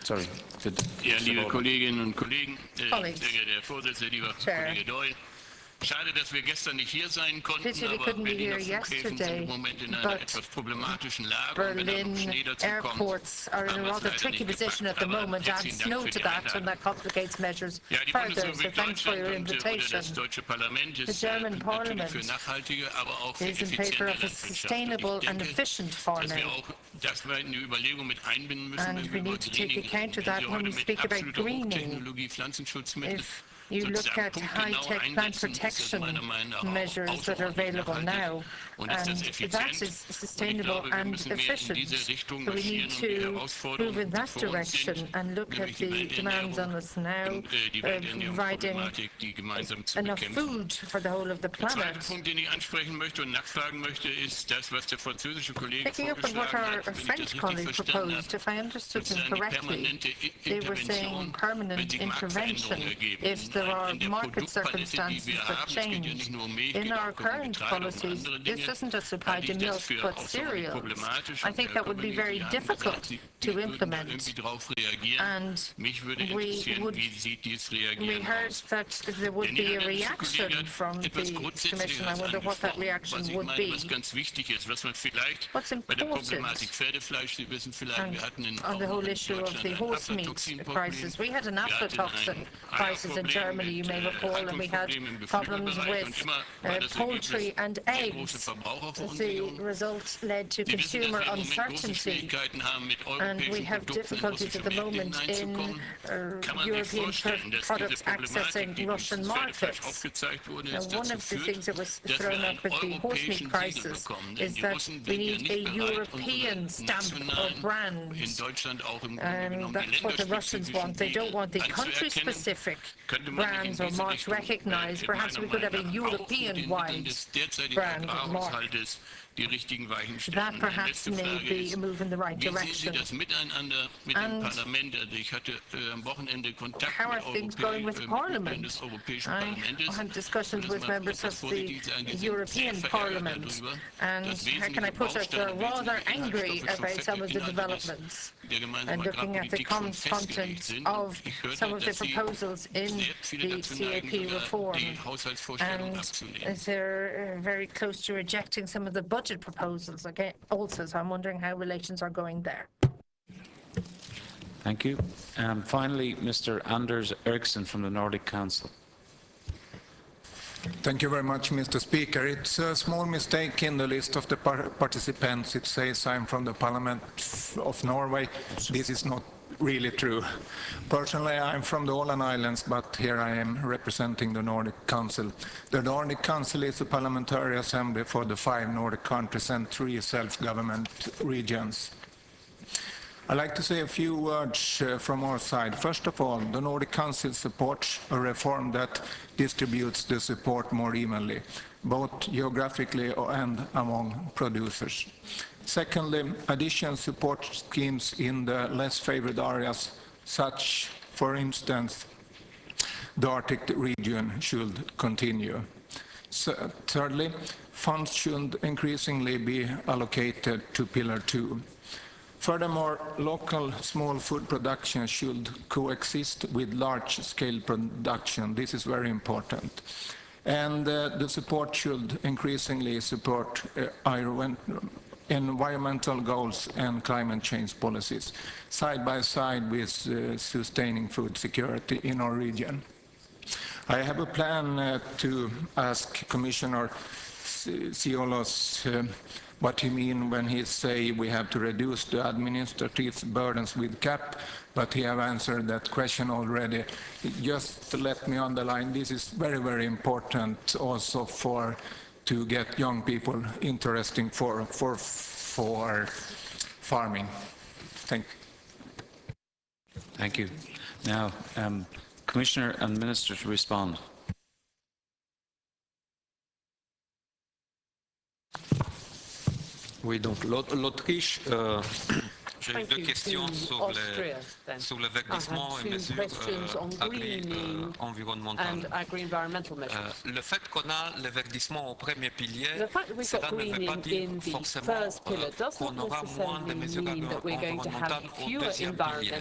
Sorry. Ja, liebe Kolleginnen und Kollegen, sehr geehrter Herr Vorsitzender, lieber Kollege Doyle. Schade, dass wir gestern nicht hier sein konnten, aber Berliner Flughäfen sind im Moment in einer etwas problematischen Lage. Berlin airports are in a rather tricky position at the moment. Add snow to that, and that complicates measures further. So thanks for your invitation. The German Parliament is in favour of a sustainable and efficient farming. And we need to take account of that when we speak about greening. If you look at high-tech plant protection measures that are available now, and that is sustainable and efficient. So we need to move in that direction and look at the demands on us now, providing enough food for the whole of the planet. Picking up on what our French colleague proposed, if I understood him correctly, they were saying permanent intervention if there are market circumstances that change. In our current policies, this doesn't just apply to milk but cereals. I think that would be very difficult to implement. And we heard that there would be a reaction from the Commission. I wonder what that reaction would be. What's important on the whole issue of the horse meat prices, we had an aflatoxin crisis in Germany, you may recall, and we had problems with poultry and eggs. The results led to consumer uncertainty, and we have difficulties at the moment in European products accessing Russian markets. Now, one of the things that was thrown up with the horse meat crisis is that we need a European stamp or brand, and that's what the Russians want. They don't want the country-specific brands or marks recognized. Perhaps we could have a European-wide brand mark. That perhaps may be a move in the right direction. And how are things going with Parliament? I had discussions with members of the European Parliament, and how can I put it, they're rather angry about some of the developments and looking at the content of some of the proposals in the CAP reform, and they're very close to rejecting some of the budget proposals again also, so I'm wondering how relations are going there. Thank you. Finally, Mr. Anders Eriksson from the Nordic Council. Thank you very much, Mr. Speaker. It's a small mistake in the list of the participants. It says I'm from the Parliament of Norway. This is not really true. Personally, I'm from the Åland Islands, but here I am representing the Nordic Council. The Nordic Council is a parliamentary assembly for the 5 Nordic countries and 3 self-government regions. I'd like to say a few words from our side. First of all, the Nordic Council supports a reform that distributes the support more evenly, both geographically and among producers. Secondly, additional support schemes in the less favored areas, such, for instance, the Arctic region, should continue. Thirdly, funds should increasingly be allocated to Pillar 2. Furthermore, local small food production should coexist with large-scale production. This is very important. And the support should increasingly support environmental goals and climate change policies, side by side with sustaining food security in our region. I have a plan to ask Commissioner Ciolos what he means when he say we have to reduce the administrative burdens with CAP, but he have answered that question already. Just let me underline, this is very, very important also to get young people interested for farming. Thank you. Thank you. Now, Commissioner and Minister to respond. Oui, donc l'Autriche, j'ai deux questions sur le verdissement et mesures agri-environnementales. Le fait qu'on a le verdissement au premier pilier, cela ne veut pas dire forcément qu'on aura moins de mesures environnementales au deuxième pilier.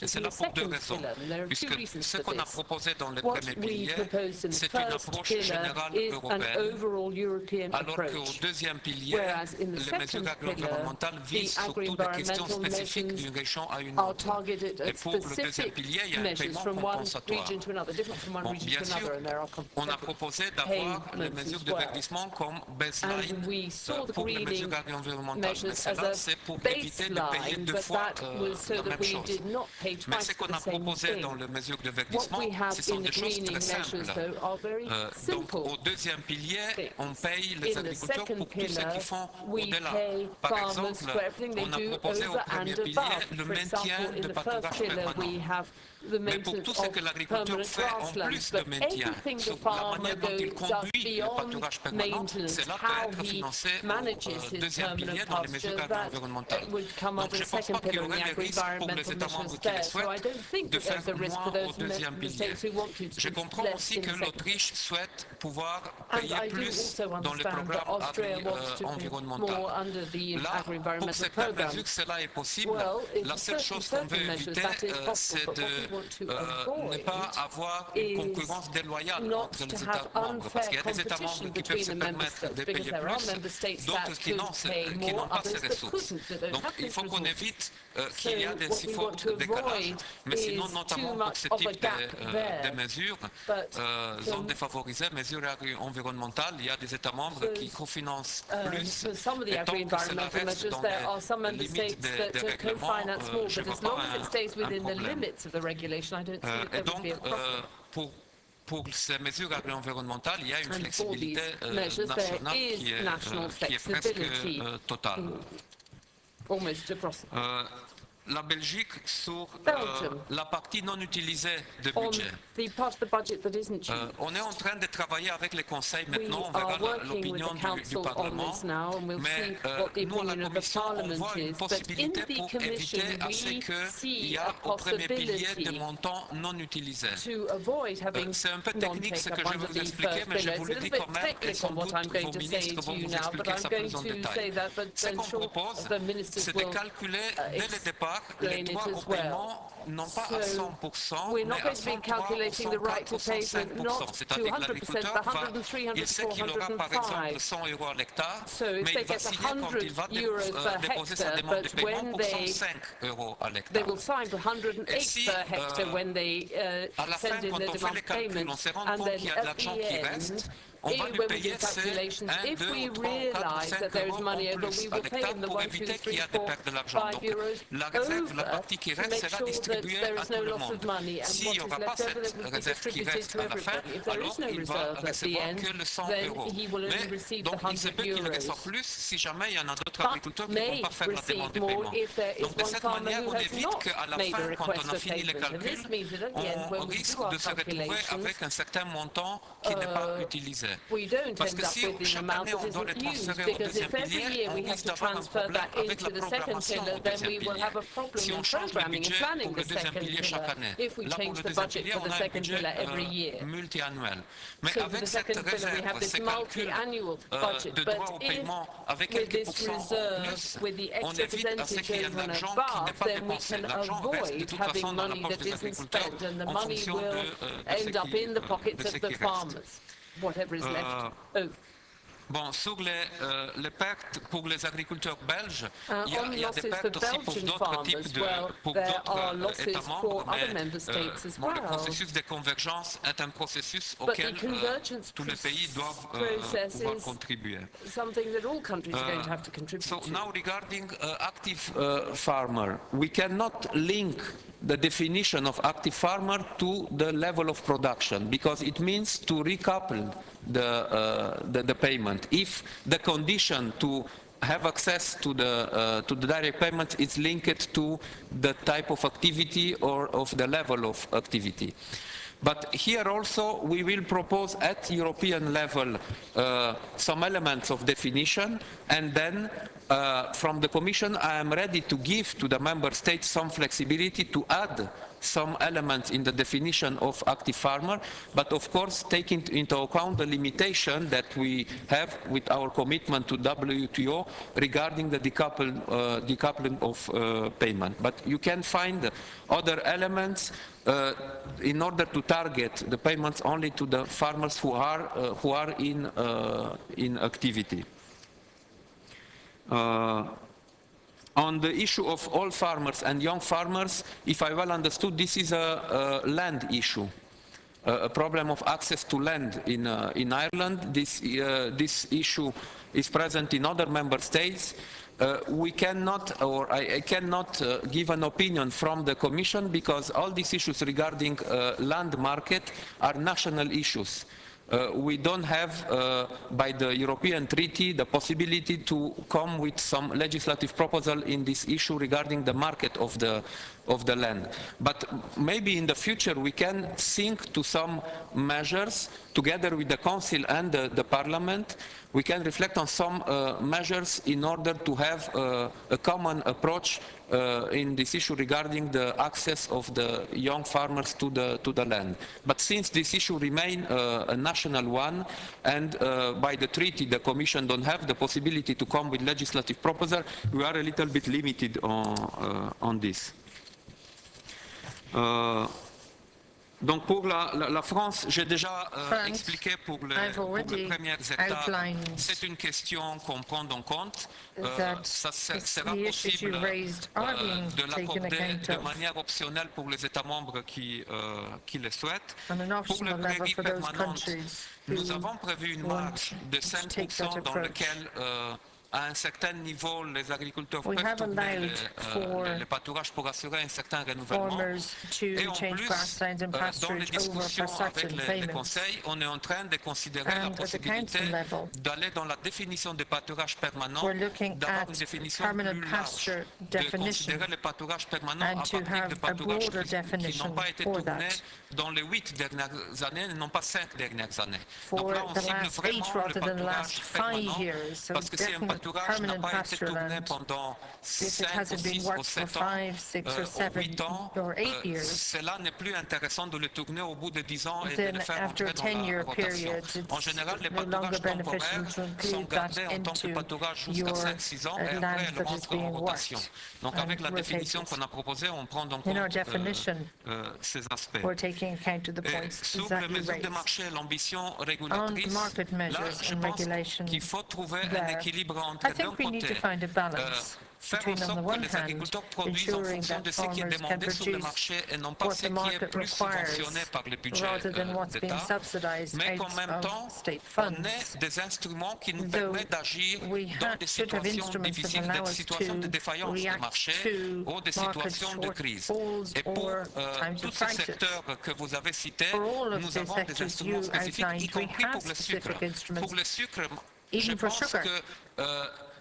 Et c'est là pour deux raisons. Puisque ce qu'on a proposé dans le premier pilier, c'est une approche générale européenne, alors qu'au deuxième pilier, les mesures agri-environnementales visent surtout des questions spécifiques d'une région à une autre. Et pour le deuxième pilier, il y a un paiement compensatoire. Bon, bien sûr, on a proposé d'avoir les mesures de verdissement comme baseline pour les mesures agri-environnementales. Mais cela, c'est pour éviter de payer deux fois la même chose. Mais ce qu'on a proposé dans les mesures de verdissement, ce sont des choses très simples. Donc, au deuxième pilier, on paye les agriculteurs pour tout ce qu'ils font au-delà. Par exemple, on a proposé au premier pilier le maintien de pâturage permanent. Mais pour tout ce que l'agriculture fait en plus de maintien, sur la manière dont il conduit le pâturage permanent, cela peut être financé au deuxième pilier dans les mesures environnementales. Donc je ne pense pas qu'il y aurait des risques pour les États membres qui le souhaitent de faire moins au deuxième pilier. Je comprends aussi que l'Autriche souhaite pouvoir payer plus dans le programme agri-environnemental. Là, pour certaines mesures, cela est possible. La seule chose qu'on veut éviter, c'est de ne pas avoir une concurrence déloyale entre les États membres, parce qu'il y a des États membres qui peuvent se permettre de payer plus, d'autres qui n'ont pas ces ressources. Donc il faut qu'on évite qu'il y ait des si forts décalages, mais sinon, notamment pour ce type de mesures, zones défavorisées, mesures environnementales, il y a des États membres qui cofinancent plus, et tant que cela reste dans les limites des règlements, je ne vois pas un problème. Et donc, pour ces mesures environnementales, il y a une flexibilité nationale qui est presque totale. La Belgique sur la partie non utilisée du budget. On est en train de travailler avec les conseils maintenant, on verra l'opinion du Parlement, mais nous à la Commission, on voit une possibilité pour éviter à ce qu'il y ait au premier pilier des montants non utilisés. C'est un peu technique ce que je vais vous expliquer, mais je vous le dis quand même, et sans doute vos ministres vont vous expliquer ça plus en détail. Ce qu'on propose, c'est de calculer dès le départ les droits au paiement, non pas à 100%, mais à 103%, 105%. C'est-à-dire que l'agriculteur il sait qu'il aura par exemple 100 € à l'hectare, mais il va signer quand il va déposer sa demande de paiement pour 105 € à l'hectare. Et si, à la fin, quand on fait les calculs, on se rend compte qu'il y a de l'argent qui reste, when we do calculations, if we realise that there is money over, we will pay them the 1, 2, 3, 4, 5 euros over to make sure that there is no loss of money, and what is left over that will be distributed to everybody. If there is no reserve at the end, then he will only receive the 100 euros. But may receive more if there is one farmer who has not made a request for payment. And this means that at the end, when we do our calculations, we don't end up with an amount that isn't used, because if every year we have to transfer that into the second pillar, then we will have a problem in programming and planning the second pillar if we change the budget for the second pillar every year. So for the second pillar we have this multi-annual budget, but if with this reserve, with the extra percentage over and above, then we can avoid having money that isn't spent, and the money will end up in the pockets of the farmers, whatever is left over. Bon, sur les pertes pour les agriculteurs belges, il y a des pertes aussi pour d'autres types pour d'autres États membres, mais le processus de convergence est un processus auquel tous les pays doivent pouvoir contribuer. So now regarding active farmer, we cannot link the definition of active farmer to the level of production, because it means to recouple the payment. If the condition to have access to the direct payment is linked to the type of activity or of the level of activity. But here also we will propose at European level some elements of definition, and then from the Commission I am ready to give to the Member States some flexibility to add some elements in the definition of active farmer, but of course taking into account the limitation that we have with our commitment to WTO regarding the decoupling of payment. But you can find other elements in order to target the payments only to the farmers who are in activity. On the issue of old farmers and young farmers, if I well understood, this is a land issue, a problem of access to land in Ireland. This issue is present in other member states. We cannot, or I cannot give an opinion from the Commission, because all these issues regarding land market are national issues. We don't have, by the European Treaty, the possibility to come with some legislative proposal in this issue regarding the market of the land. But maybe in the future we can think to some measures together with the Council and the Parliament. We can reflect on some measures in order to have a common approach in this issue regarding the access of the young farmers to the land. But since this issue remains a national one, and by the treaty the Commission don't have the possibility to come with legislative proposal, we are a little bit limited on this. Donc pour la France, j'ai déjà expliqué pour les premières étapes, c'est une question qu'on prend en compte. Ça sera possible de l'accorder de manière optionnelle pour les États membres qui le souhaitent. Pour le préavis permanent, nous avons prévu une marge de 5% dans laquelle à un certain niveau, les agriculteurs peuvent tourner les pâturages pour assurer un certain renouvellement. Et en plus, dans les discussions avec les conseils, on est en train de considérer la possibilité d'aller dans la définition des pâturages permanents, d'avoir une définition plus large, de considérer les pâturages permanents à partir de pâturages qui n'ont pas été tournés dans les 8 dernières années, non pas 5 dernières années. Donc là, on cible vraiment le pâturage permanent, parce que c'est un pâturage n'a pas été tourné pendant 5 ou 6 ou 7 ans, ou 8 ans, cela n'est plus intéressant de le tourner au bout de 10 ans et de le faire entrer dans la rotation. En général, les pâturages temporaires sont gardés en tant que pâturage jusqu'à 5-6 ans et après elles rentrent en rotation. Donc avec la définition qu'on a proposée, on prend en compte ces aspects. Et sur les mesures de marché, l'ambition régulatrice, là je pense qu'il faut trouver un équilibre entre d'un côté between, on the one hand, ensuring that farmers can produce what the market requires rather than what's being subsidized out of state funds. Though we should have instruments that allow us to react to market shortfalls or times of crisis. For all of the sectors you outlined, we have specific instruments, even for sugar.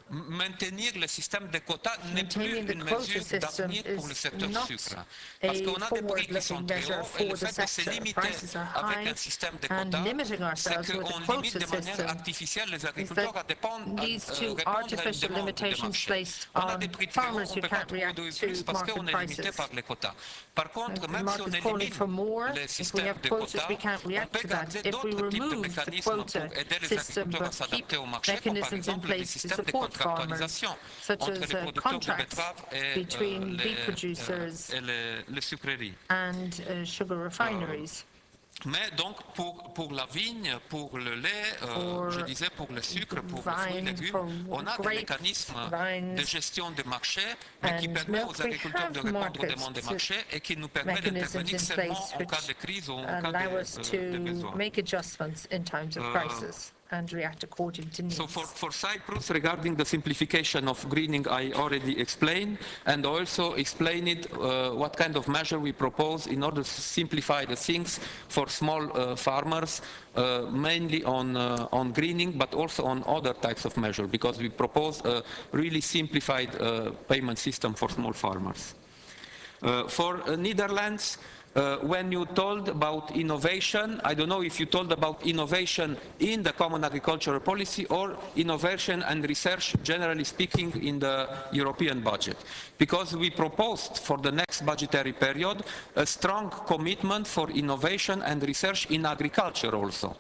Maintenir le système de quotas n'est plus une quota mesure d'avenir pour le secteur sucre. Parce qu'on a des prix qui sont très hauts et le fait de se limiter avec un système de quotas, c'est qu'on limite de manière artificielle les agriculteurs à répondre à une demande de marché. On a des prix très hauts, on ne peut pas trouver de plus parce qu'on est limité par les quotas. Par contre, même si on élimine le système de quotas, on peut garder d'autres types de mécanismes pour aider les agriculteurs à s'adapter au marché, comme par exemple les systèmes de farmers, such as contracts between beet producers and sugar refineries. Mais donc pour la vigne, pour le lait, je disais pour le sucre, pour les fruits et légumes, on a des mécanismes de gestion des marchés, mais qui permettent aux agriculteurs de répondre aux demandes des marchés et qui nous permettent d'intervenir seulement en cas de crise ou en cas de besoin. And react according to needs. So for Cyprus, regarding the simplification of greening, I already explained, and also explained what kind of measure we propose in order to simplify the things for small farmers, mainly on greening, but also on other types of measure, because we propose a really simplified payment system for small farmers. For Netherlands, when you told about innovation, I don't know if you told about innovation in the common agricultural policy or innovation and research, generally speaking, in the European budget. Because we proposed for the next budgetary period a strong commitment for innovation and research in agriculture also.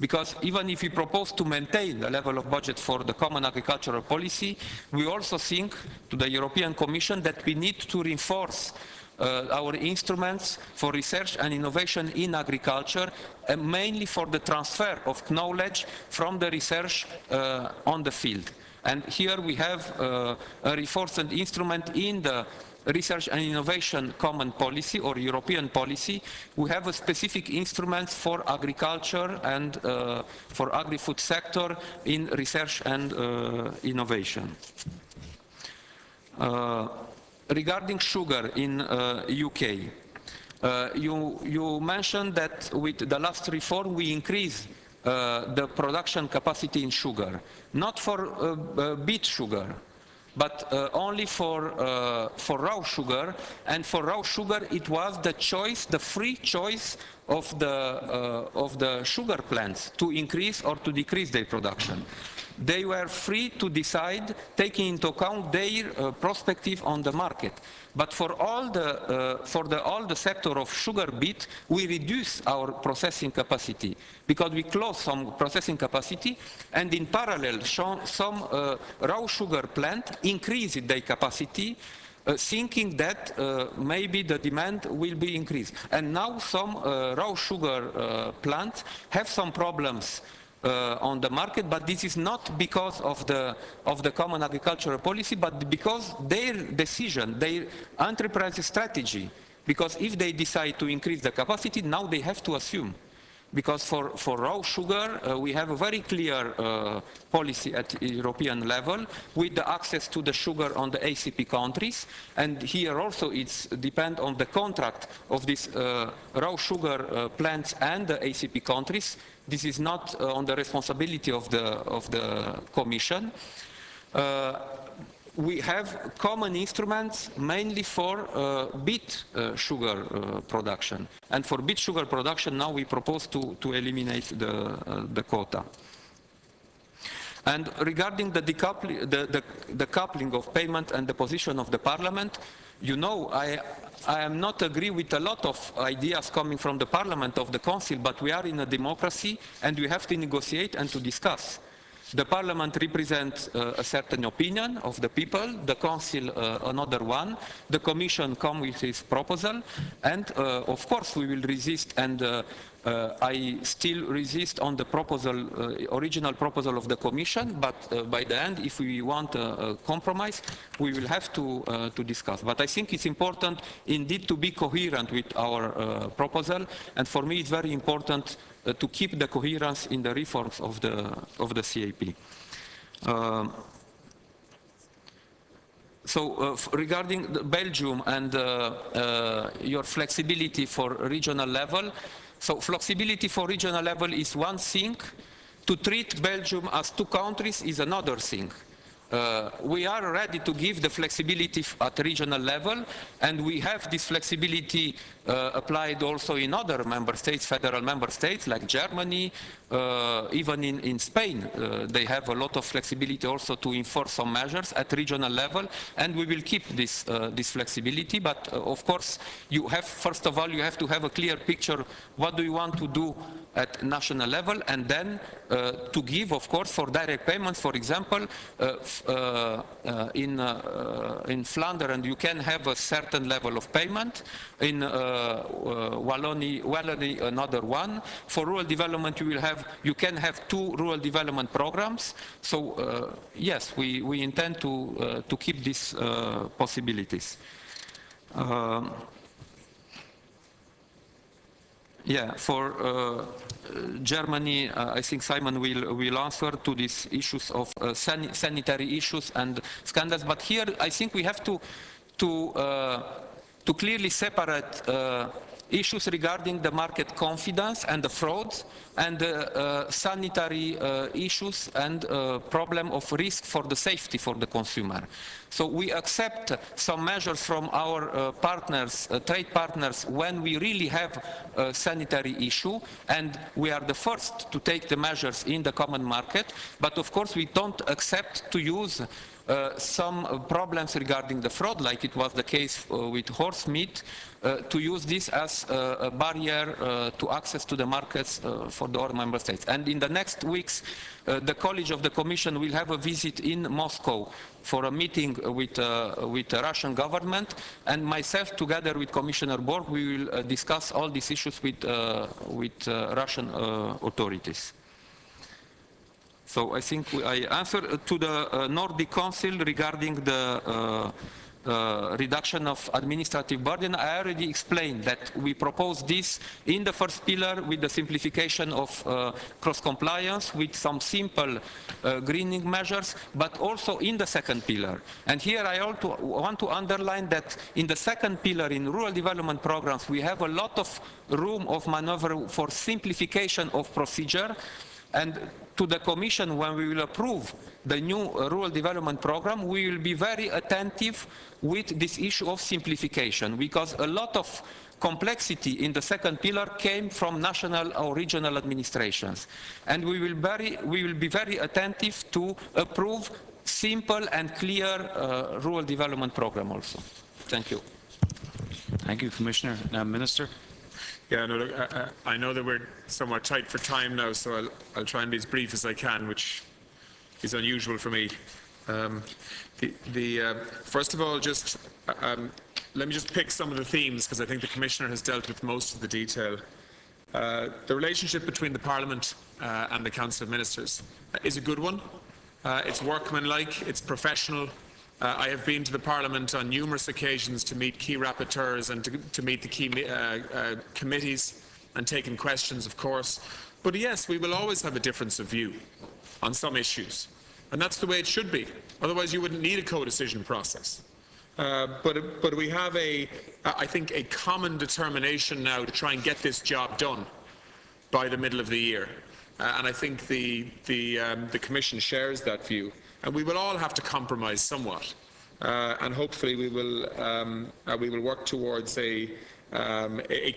Because even if we propose to maintain the level of budget for the common agricultural policy, we also think to the European Commission that we need to reinforce our instruments for research and innovation in agriculture, mainly for the transfer of knowledge from the research on the field. And here we have a reinforced instrument in the research and innovation common policy or European policy. We have a specific instrument for agriculture and for agri-food sector in research and innovation. Regarding sugar in UK, you mentioned that with the last reform we increased the production capacity in sugar, not for beet sugar, but only for raw sugar, and for raw sugar it was the choice, the free choice of the sugar plants to increase or to decrease their production. They were free to decide, taking into account their perspective on the market. But for all the sector of sugar beet, we reduce our processing capacity because we close some processing capacity, and in parallel, some raw sugar plant increased their capacity, thinking that maybe the demand will be increased. And now some raw sugar plants have some problems on the market, but this is not because of the common agricultural policy, but because their decision, their enterprise strategy. Because if they decide to increase the capacity, now they have to assume. Because for raw sugar, we have a very clear policy at European level with the access to the sugar on the ACP countries. And here also it's depend on the contract of these raw sugar plants and the ACP countries. This is not on the responsibility of the Commission. We have common instruments mainly for beet sugar production. And for beet sugar production, now we propose to eliminate the quota. And regarding the coupling of payment and the position of the Parliament, you know, I am not agree with a lot of ideas coming from the Parliament of the Council, but we are in a democracy and we have to negotiate and to discuss. The Parliament represents a certain opinion of the people, the Council another one, the Commission comes with its proposal, and of course we will resist, and I still resist on the proposal, original proposal of the Commission, but by the end, if we want a compromise, we will have to discuss. But I think it's important indeed to be coherent with our proposal, and for me it's very important to keep the coherence in the reforms of the CAP. Regarding Belgium and your flexibility for regional level, so flexibility for regional level is one thing. To treat Belgium as two countries is another thing. We are ready to give the flexibility at regional level, and we have this flexibility applied also in other member states, federal member states like Germany, even in Spain. They have a lot of flexibility also to enforce some measures at regional level, and we will keep this flexibility. But of course, you have, first of all, you have to have a clear picture what do you want to do at national level, and then to give, of course, for direct payments, for example, in Flanders, and you can have a certain level of payment. In Wallonie, another one. For rural development, you can have 2 rural development programs. So yes, we intend to keep these possibilities. Yeah, for Germany, I think Simon will answer to these issues of sanitary issues and scandals. But here, I think we have to clearly separate issues regarding the market confidence and the frauds, and sanitary issues and problem of risk for the safety for the consumer. So we accept some measures from our partners, trade partners, when we really have a sanitary issue, and we are the first to take the measures in the common market. But of course, we don't accept to use some problems regarding the fraud, like it was the case with horse meat, to use this as a barrier to access to the markets for the other member states. And in the next weeks, the College of the Commission will have a visit in Moscow for a meeting with the Russian government, and myself, together with Commissioner Borg, we will discuss all these issues with Russian authorities. So I think I answered to the Nordic Council regarding the reduction of administrative burden. I already explained that we propose this in the first pillar with the simplification of cross-compliance with some simple greening measures, but also in the second pillar. And here I also want to underline that in the second pillar, in rural development programs, we have a lot of room of maneuver for simplification of procedure. And to the Commission, when we will approve the new rural development program, we will be very attentive with this issue of simplification, because a lot of complexity in the second pillar came from national or regional administrations. And we will be very attentive to approve simple and clear rural development program also. Thank you. Thank you, Commissioner. Now, Minister. Yeah, no, look, I know that we're somewhat tight for time now, so I'll try and be as brief as I can, which is unusual for me. First of all, just let me just pick some of the themes, because I think the Commissioner has dealt with most of the detail. The relationship between the Parliament and the Council of Ministers is a good one. It's workmanlike, it's professional. I have been to the Parliament on numerous occasions to meet key rapporteurs and to meet the key committees and taken questions, of course. But yes, we will always have a difference of view on some issues. And that's the way it should be. Otherwise, you wouldn't need a co-decision process. But we have, I think, a common determination now to try and get this job done by the middle of the year. And I think the Commission shares that view. And we will all have to compromise somewhat, and hopefully we will work towards a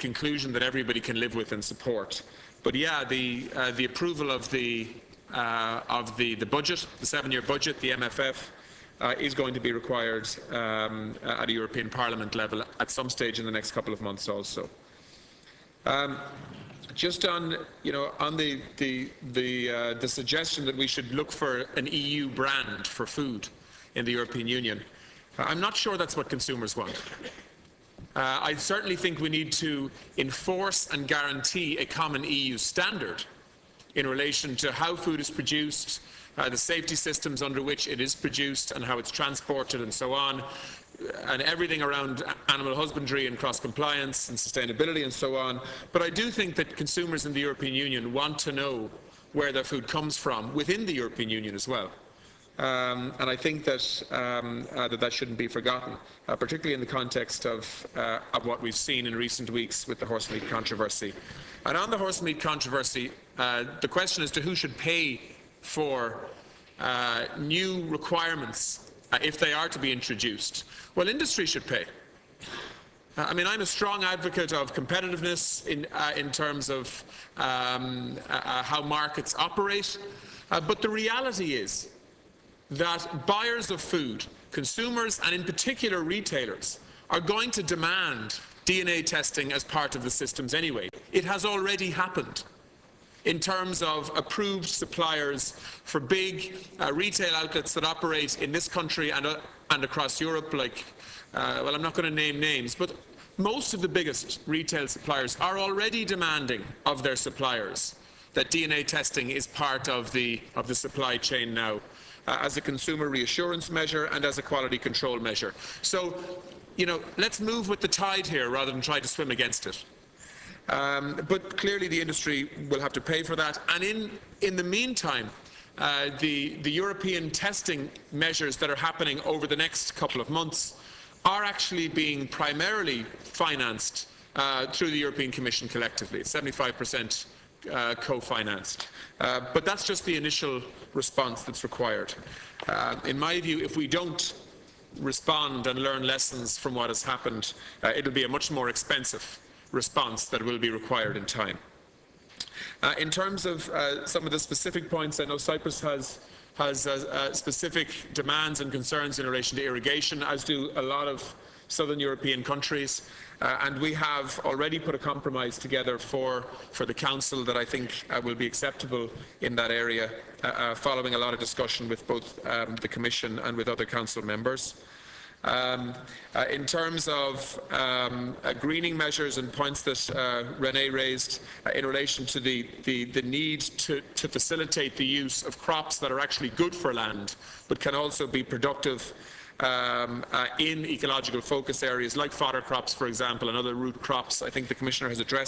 conclusion that everybody can live with and support. But yeah, the approval of the budget, the 7-year budget, the MFF, is going to be required at a European Parliament level at some stage in the next couple of months also. just on, on the suggestion that we should look for an EU brand for food in the European Union, I'm not sure that's what consumers want. I certainly think we need to enforce and guarantee a common EU standard in relation to how food is produced, the safety systems under which it is produced and how it's transported and so on, and everything around animal husbandry and cross-compliance and sustainability and so on. But I do think that consumers in the European Union want to know where their food comes from within the European Union as well. And I think that that shouldn't be forgotten, particularly in the context of what we've seen in recent weeks with the horse meat controversy. And on the horse meat controversy, the question as to who should pay for new requirements if they are to be introduced. Well, industry should pay. I mean, I'm a strong advocate of competitiveness in terms of how markets operate, but the reality is that buyers of food, consumers and in particular retailers, are going to demand DNA testing as part of the systems anyway. It has already happened in terms of approved suppliers for big retail outlets that operate in this country and across Europe, like, well, I'm not going to name names, but most of the biggest retail suppliers are already demanding of their suppliers that DNA testing is part of the supply chain now, as a consumer reassurance measure and as a quality control measure. So, let's move with the tide here rather than try to swim against it. But clearly the industry will have to pay for that. And in the meantime, the European testing measures that are happening over the next couple of months are actually being primarily financed through the European Commission collectively. It's 75% co-financed. But that's just the initial response that's required. In my view, if we don't respond and learn lessons from what has happened, it'll be a much more expensive response that will be required in time. In terms of some of the specific points, I know Cyprus has specific demands and concerns in relation to irrigation, as do a lot of southern European countries. And we have already put a compromise together for the Council that I think will be acceptable in that area, following a lot of discussion with both the Commission and with other Council members. In terms of greening measures and points that René raised in relation to the need to facilitate the use of crops that are actually good for land but can also be productive in ecological focus areas like fodder crops, for example, and other root crops, I think the Commissioner has addressed